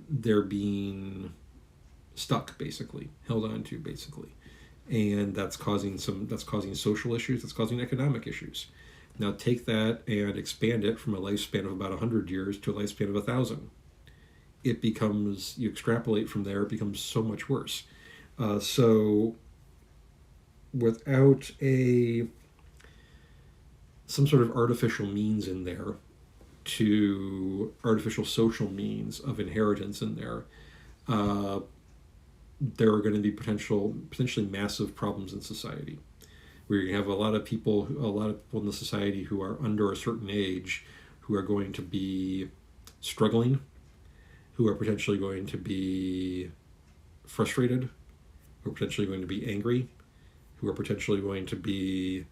they're being stuck, basically, held on to, basically. And that's causing social issues, that's causing economic issues. Now take that and expand it from a lifespan of about 100 years to a lifespan of 1,000. It becomes, you extrapolate from there, it becomes so much worse. So without some sort of artificial means in there, artificial social means of inheritance in there, there are going to be potentially massive problems in society, where you have a lot of people in the society who are under a certain age, who are going to be struggling, who are potentially going to be frustrated, who are potentially going to be angry, who are potentially going to be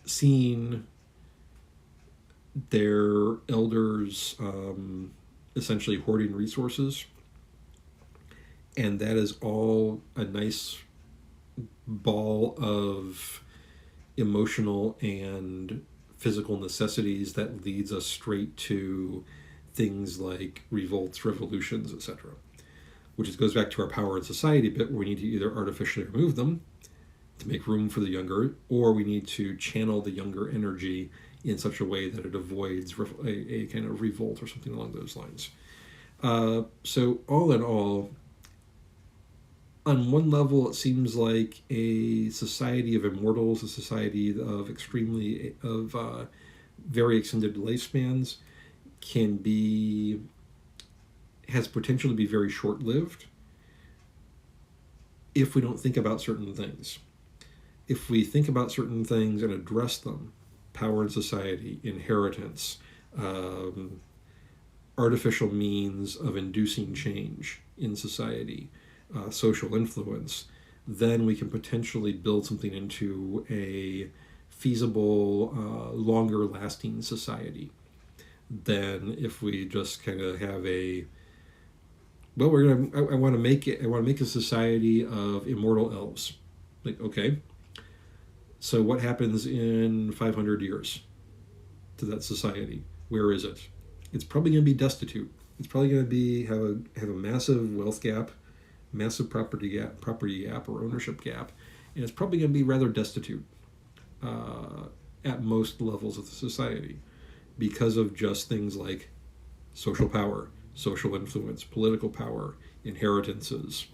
seeing their elders essentially hoarding resources. And that is all a nice ball of emotional and physical necessities that leads us straight to things like revolts, revolutions, etc. Which goes back to our power in society bit, where we need to either artificially remove them to make room for the younger, or we need to channel the younger energy in such a way that it avoids a kind of revolt or something along those lines. So all in all, on one level, it seems like a society of immortals, a society of very extended lifespans, has potential to be very short-lived if we don't think about certain things. If we think about certain things and address them, power in society, inheritance, artificial means of inducing change in society, social influence, then we can potentially build something into a feasible, longer lasting society than if we just kind of have I want to make a society of immortal elves. Like, okay, so what happens in 500 years to that society? Where is it? It's probably going to be destitute. It's probably going to have a massive wealth gap, massive property gap or ownership gap, and it's probably going to be rather destitute at most levels of the society because of just things like social power, social influence, political power, inheritances,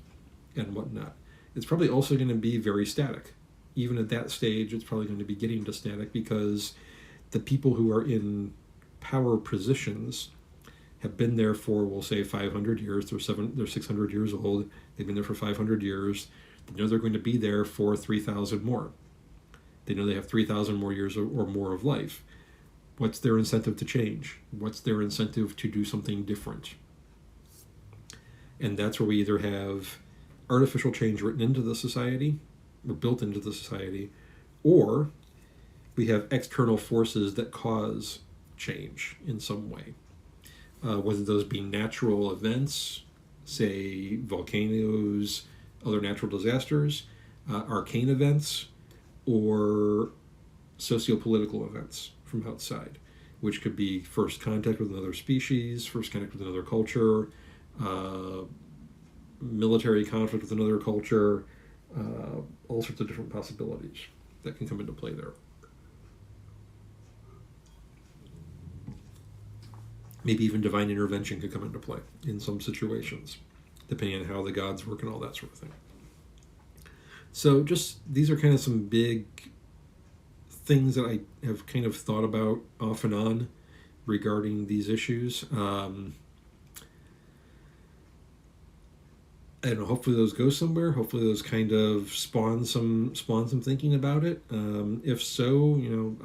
and whatnot. It's probably also going to be very static. Even at that stage, it's probably going to be getting to static because the people who are in power positions have been there for, we'll say, 500 years. They're 600 years old. They've been there for 500 years. They know they're going to be there for 3,000 more. They know they have 3,000 more years or more of life. What's their incentive to change? What's their incentive to do something different? And that's where we either have artificial change written into the society or built into the society, or we have external forces that cause change in some way. Whether those be natural events, say volcanoes, other natural disasters, arcane events, or socio-political events from outside, which could be first contact with another species, first contact with another culture, military conflict with another culture, all sorts of different possibilities that can come into play there. Maybe even divine intervention could come into play in some situations, depending on how the gods work and all that sort of thing. So these are kind of some big things that I have kind of thought about off and on regarding these issues. I don't know, hopefully those go somewhere. Hopefully those kind of spawn some thinking about it. If so,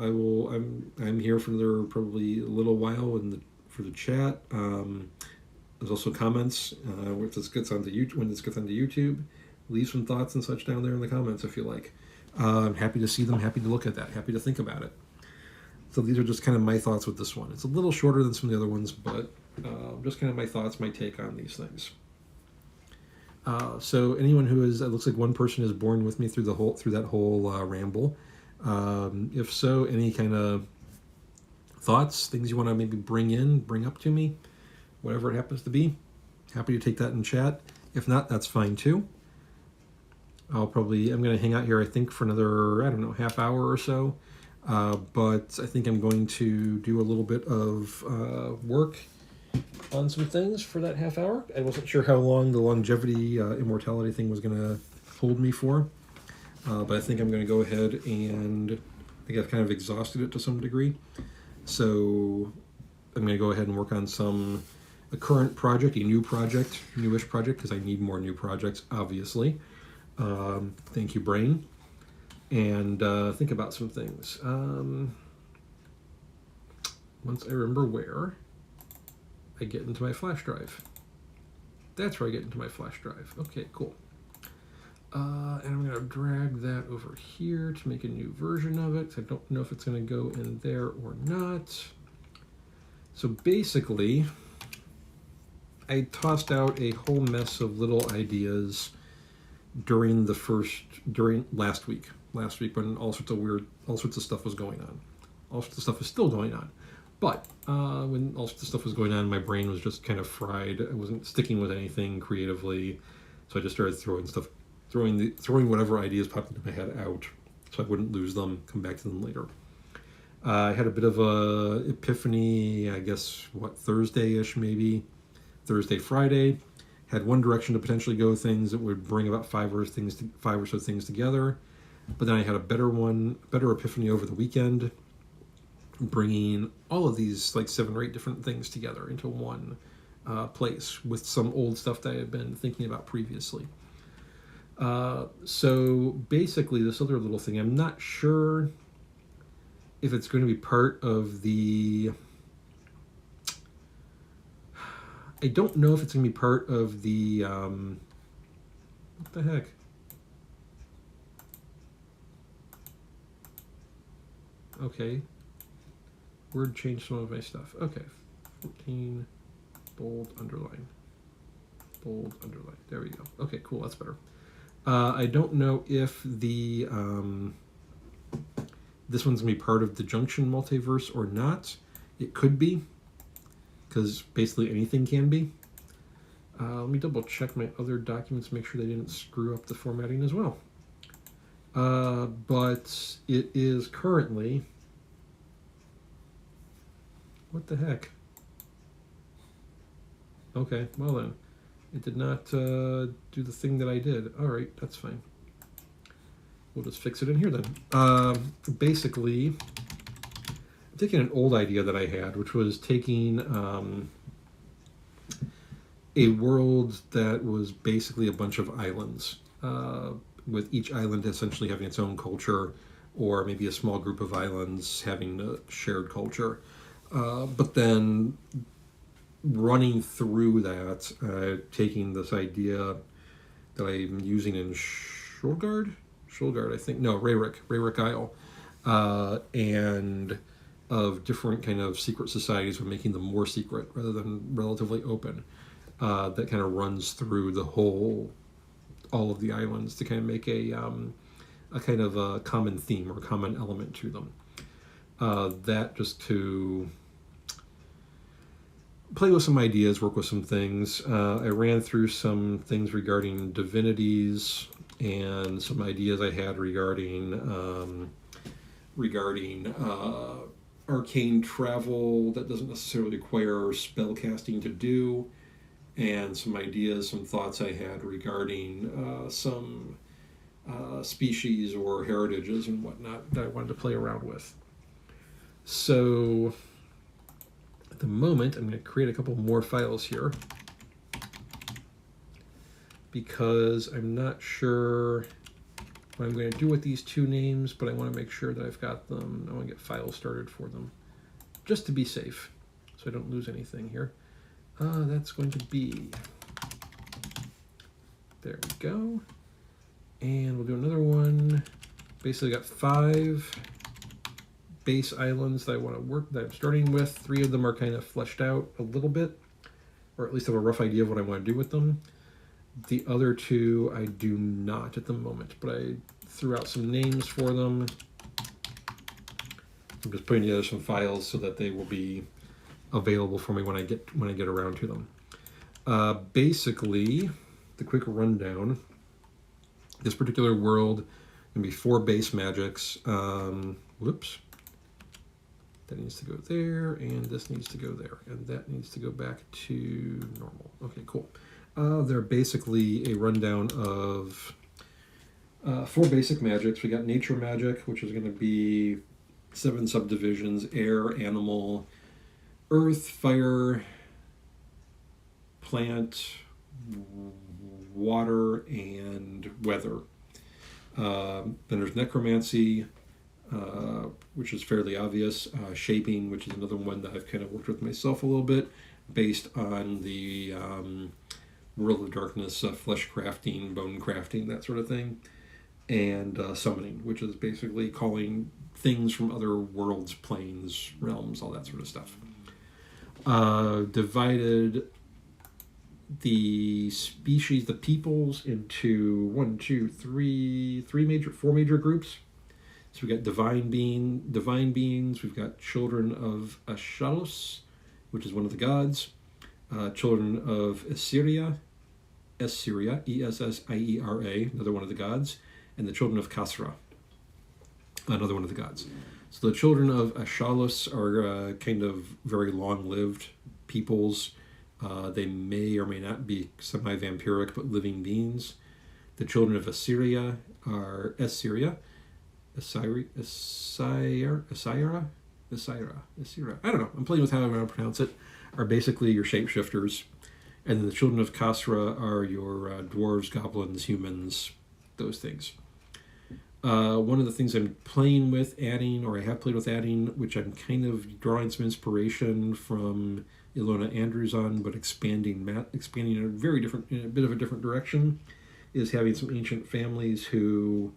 I'm here for another probably a little while for the chat. There's also comments when this gets onto YouTube. Leave some thoughts and such down there in the comments if you like. I'm happy to see them, happy to look at that, happy to think about it. So these are just kind of my thoughts with this one. It's a little shorter than some of the other ones, but just kind of my thoughts, my take on these things. So anyone who is, it looks like one person is born with me through that whole ramble. If so, any kind of thoughts, things you want to maybe bring up to me, whatever it happens to be, happy to take that in chat. If not, that's fine too. I'm going to hang out here, I think, for another, half hour or so. But I think I'm going to do a little bit of work on some things for that half hour. I wasn't sure how long the longevity, immortality thing was going to hold me for. But I think I'm going to go ahead and I think I've kind of exhausted it to some degree. So I'm going to go ahead and work on a current project, newish project, because I need more new projects, obviously. Thank you, brain. And think about some things. Once I remember where I get into my flash drive. That's where I get into my flash drive. Okay, cool. And I'm going to drag that over here to make a new version of it. I don't know if it's going to go in there or not. So basically, I tossed out a whole mess of little ideas during last week when all sorts of stuff was going on. All sorts of stuff is still going on. But when all sorts of stuff was going on, my brain was just kind of fried. I wasn't sticking with anything creatively. So I just started throwing throwing whatever ideas popped into my head out, so I wouldn't lose them. Come back to them later. I had a bit of a epiphany, I guess, Thursday-ish maybe, Thursday, Friday. Had one direction to potentially go things that would bring about five or so things together. But then I had a better epiphany over the weekend, bringing all of these like 7 or 8 different things together into one place with some old stuff that I had been thinking about previously. So basically this other little thing, I'm not sure if it's going to be part of the... I don't know if it's going to be part of the... what the heck? Okay. Word changed some of my stuff. Okay. 14, bold, underline. Bold, underline. There we go. Okay, cool. That's better. I don't know if the... this one's going to be part of the Junction multiverse or not. It could be, because basically anything can be. Let me double check my other documents, make sure they didn't screw up the formatting as well. But it is currently... What the heck? Okay, well then. It did not do the thing that I did. All right, that's fine. We'll just fix it in here then. Basically, I'm taking an old idea that I had, which was taking a world that was basically a bunch of islands, with each island essentially having its own culture, or maybe a small group of islands having a shared culture. But then running through that, taking this idea that I'm using in Shulgard, I think, no, Rayrick Isle, and of different kind of secret societies, but making them more secret rather than relatively open. That kind of runs through all of the islands to kind of make a kind of a common theme or common element to them. That just to play with some ideas, work with some things. I ran through some things regarding divinities and some ideas I had regarding arcane travel that doesn't necessarily require spell casting to do, and some ideas, some thoughts I had regarding some species or heritages and whatnot that I wanted to play around with. So at the moment, I'm going to create a couple more files here because I'm not sure what I'm going to do with these 2 names, but I want to make sure that I've got them. I want to get files started for them just to be safe so I don't lose anything here. That's going to be, there we go. And we'll do another one. Basically got 5 base islands that I want to work, that I'm starting with. 3 of them are kind of fleshed out a little bit, or at least have a rough idea of what I want to do with them. The other 2 I do not at the moment, but I threw out some names for them. I'm just putting together some files so that they will be available for me when I get around to them. Basically, the quick rundown. This particular world can be 4 base magics. Whoops. That needs to go there, and this needs to go there, and that needs to go back to normal. Okay, cool. They're basically a rundown of 4 basic magics. We got nature magic, which is going to be 7 subdivisions: air, animal, earth, fire, plant, water, and weather. Then there's necromancy, which is fairly obvious. Shaping, which is another one that I've kind of worked with myself a little bit, based on the World of Darkness, flesh crafting, bone crafting, that sort of thing. And summoning, which is basically calling things from other worlds, planes, realms, all that sort of stuff. Divided the species, the peoples, into 4 major groups. So we got divine beings. We've got children of Ashalos, which is one of the gods. Children of Assyria, Essyria, Essiera, another one of the gods, and the children of Kasra, another one of the gods. So the children of Ashalos are kind of very long-lived peoples. They may or may not be semi-vampiric, but living beings. The children of Assyria are Assyria. Assyra. I don't know. I'm playing with how I want to pronounce it. Are basically your shapeshifters. And then the children of Kasra are your dwarves, goblins, humans, those things. One of the things I'm playing with adding, or I have played with adding, which I'm kind of drawing some inspiration from Ilona Andrews on, but expanding in a bit of a different direction, is having some ancient families who,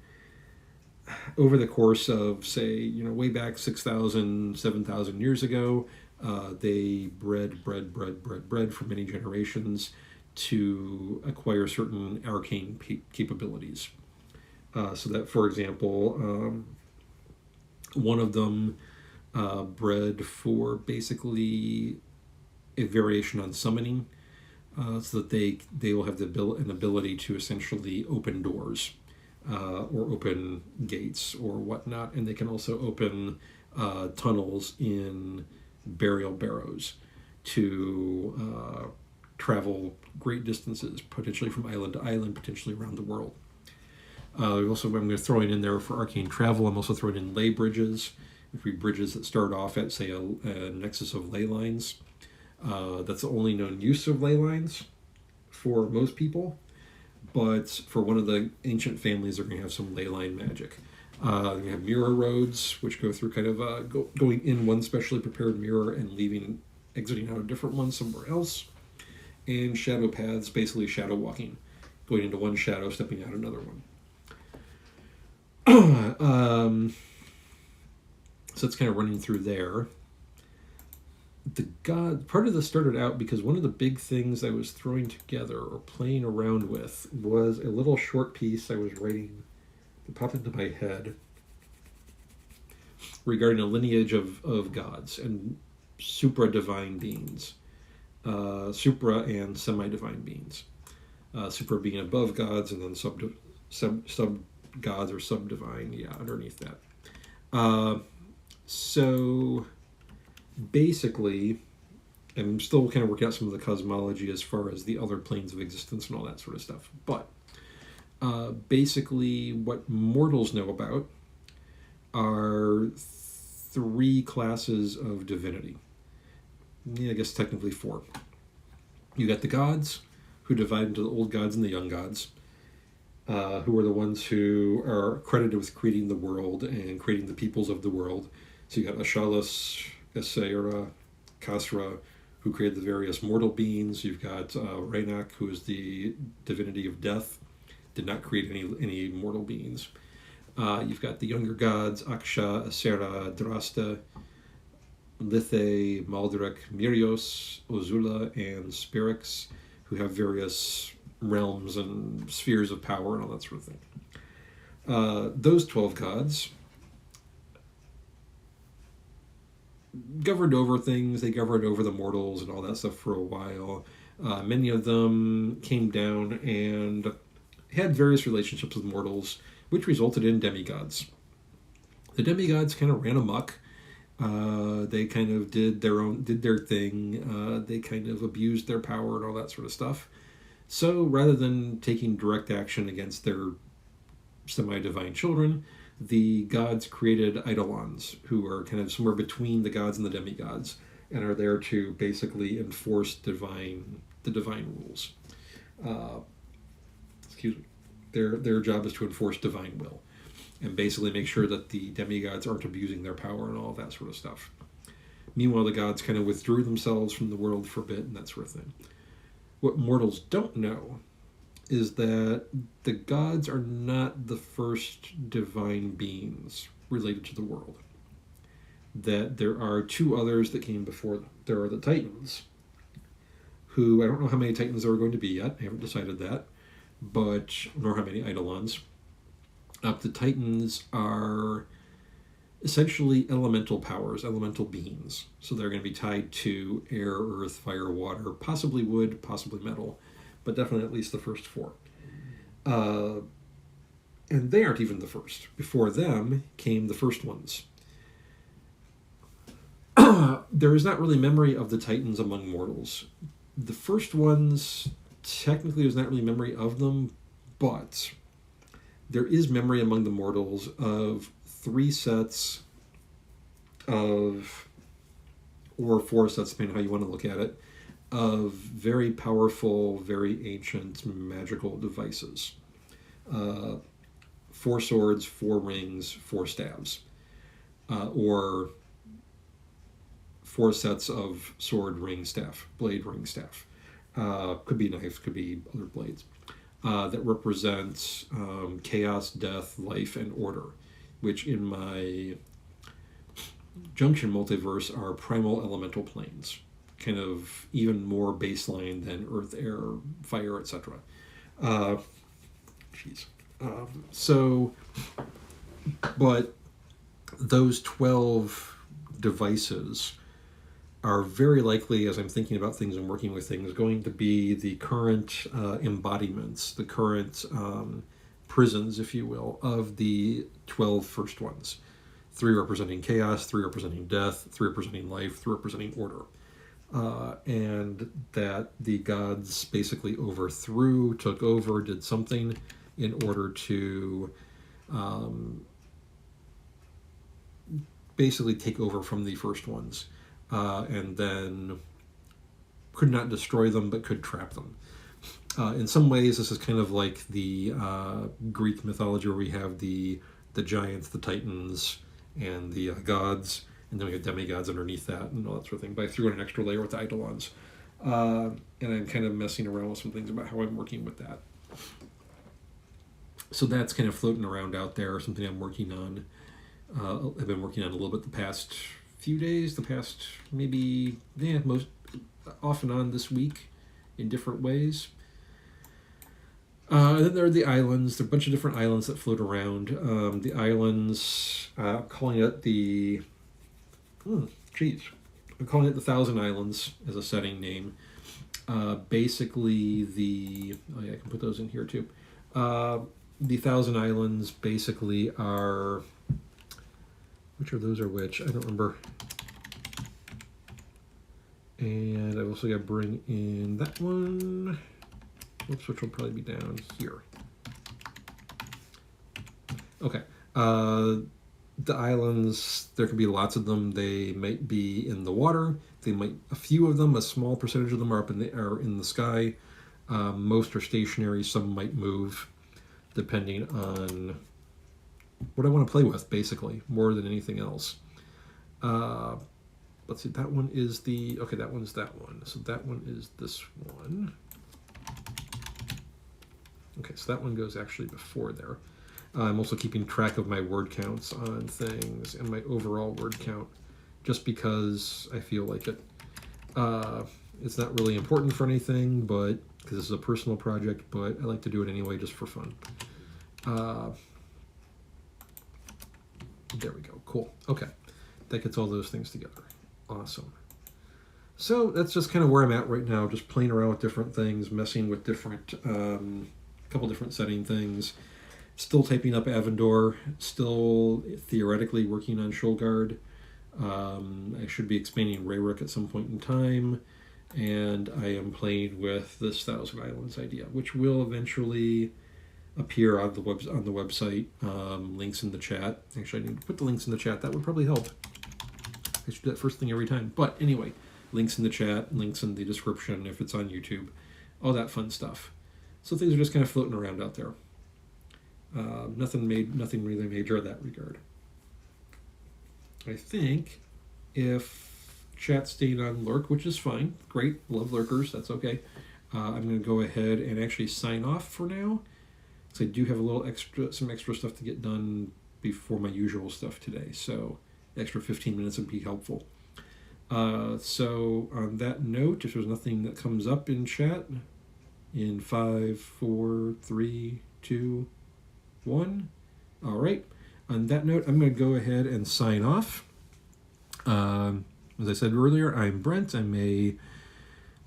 over the course of, say, way back 6,000, 7,000 years ago, they bred for many generations to acquire certain arcane capabilities. So that, for example, one of them bred for basically a variation on summoning, so that they will have an ability to essentially open doors or open gates or whatnot, and they can also open tunnels in burial barrows to travel great distances, potentially from island to island, potentially around the world. I'm going to throw in there for arcane travel. I'm also throwing in ley bridges, which would be bridges that start off at, say, a nexus of ley lines. That's the only known use of ley lines for most people, but for one of the ancient families, they're going to have some ley line magic. You have mirror roads, which go through kind of going in one specially prepared mirror and exiting out a different one somewhere else. And shadow paths, basically shadow walking, going into one shadow, stepping out another one. So it's kind of running through there. Part of this started out because one of the big things I was throwing together or playing around with was a little short piece I was writing that popped into my head regarding a lineage of gods and supra-divine beings. Supra and semi-divine beings. Supra being above gods, and then sub gods or sub-divine, underneath that. So basically, I'm still kind of working out some of the cosmology as far as the other planes of existence and all that sort of stuff. But basically, what mortals know about are 3 classes of divinity. I guess technically 4. You got the gods, who divide into the old gods and the young gods, who are the ones who are credited with creating the world and creating the peoples of the world. So you got Ashalos, Essiera, Kasra, who created the various mortal beings. You've got Rainak, who is the divinity of death, did not create any mortal beings. You've got the younger gods, Aksha, Asera, Drasta, Lithe, Maldrek, Mirios, Ozula, and Spirix, who have various realms and spheres of power and all that sort of thing. Those 12 gods governed over things. They governed over the mortals and all that stuff for a while. Many of them came down and had various relationships with mortals, which resulted in demigods. The demigods kind of ran amok. They kind of did their thing. They kind of abused their power and all that sort of stuff. So rather than taking direct action against their semi-divine children, the gods created eidolons, who are kind of somewhere between the gods and the demigods, and are there to basically enforce the divine rules. Their job is to enforce divine will, and basically make sure that the demigods aren't abusing their power and all that sort of stuff. Meanwhile, the gods kind of withdrew themselves from the world for a bit and that sort of thing. What mortals don't know is that the gods are not the first divine beings related to the world. That there are 2 others that came before them. There are the Titans, who, I don't know how many Titans there are going to be yet. I haven't decided that. But, nor how many Eidolons. The Titans are essentially elemental powers, elemental beings. So they're going to be tied to air, earth, fire, water, possibly wood, possibly metal. but definitely at least the first 4. And they aren't even the first. Before them came the first ones. There is not really memory of the Titans among mortals. The first ones, technically there's not really memory of them, but there is memory among the mortals of 3 sets of, or 4 sets, depending on how you want to look at it, of very powerful, very ancient magical devices. 4 swords, 4 rings, 4 staves. Or 4 sets of sword, ring, staff, blade, ring, staff. Could be knives, could be other blades. That represent chaos, death, life, and order, which in my Junction multiverse are primal elemental planes, kind of even more baseline than earth, air, fire, etc. But those 12 devices are very likely, as I'm thinking about things and working with things, going to be the current embodiments, the current prisons, if you will, of the 12 first ones. 3 representing chaos, 3 representing death, 3 representing life, 3 representing order. And that the gods basically overthrew, took over, did something in order to basically take over from the first ones. And then could not destroy them, but could trap them. In some ways, this is kind of like the Greek mythology where we have the giants, the titans, and the gods, and then we have demigods underneath that and all that sort of thing. But I threw in an extra layer with the eidolons. And I'm kind of messing around with some things about how I'm working with that. So that's kind of floating around out there, something I'm working on. I've been working on a little bit the past few days, most off and on this week in different ways. And then there are the islands. There are a bunch of different islands that float around. The islands, I'm calling it the 1,000 Islands as a setting name. Basically I can put those in here too. The 1,000 Islands basically are, which of those are which? I don't remember. And I've also got to bring in that one. Oops, which will probably be down here. Okay. The islands, there can be lots of them. They might be in the water. A few of them, a small percentage of them are are in the sky. Most are stationary. Some might move, depending on what I want to play with, basically, more than anything else. Let's see, that one is that one's that one. So that one is this one. Okay, so that one goes actually before there. I'm also keeping track of my word counts on things and my overall word count, just because I feel like it. It's not really important for anything, but because this is a personal project, but I like to do it anyway just for fun. There we go. Cool. Okay. That gets all those things together. Awesome. So that's just kind of where I'm at right now, just playing around with different things, messing with different, couple different setting things. Still typing up Avendor, still theoretically working on Shulgard. I should be expanding Rayrook at some point in time, and I am playing with this 1,000 Islands idea, which will eventually appear on the website. Links in the chat. Actually, I need to put the links in the chat. That would probably help. I should do that first thing every time. But anyway, links in the chat, links in the description if it's on YouTube, all that fun stuff. So things are just kind of floating around out there. Nothing really major in that regard. I think if chat stayed on lurk, which is fine, great, love lurkers, that's okay. I'm going to go ahead and actually sign off for now, because I do have some extra stuff to get done before my usual stuff today. So the extra 15 minutes would be helpful. So on that note, if there's nothing that comes up in chat, in 5, 4, 3, 2, 1. All right. On that note, I'm going to go ahead and sign off. As I said earlier, I'm Brent. I'm a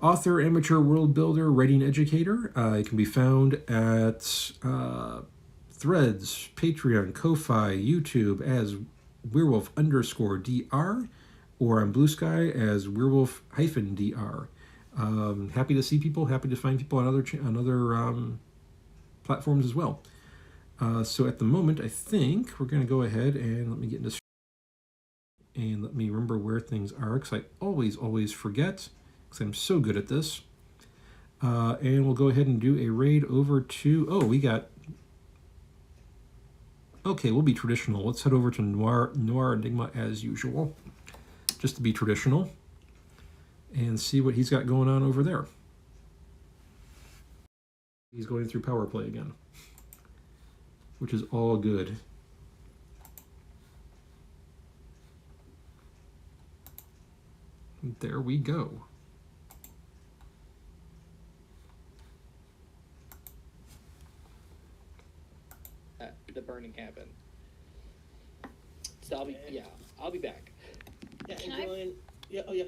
Author, amateur world builder, writing educator. It can be found at Threads, Patreon, Ko-Fi, YouTube as werewolf_dr, or on Bluesky as werewolf-dr. Happy to see people, happy to find people on other platforms as well. So at the moment, I think we're going to go ahead and let me get into and let me remember where things are, because I always forget, because I'm so good at this. And we'll go ahead and do a raid over to, we got, okay, we'll be traditional. Let's head over to Noir Enigma as usual, just to be traditional, and see what he's got going on over there. He's going through power play again, which is all good. There we go. The burning happened. So I'll be back. Yeah, enjoying. Yeah, oh yeah.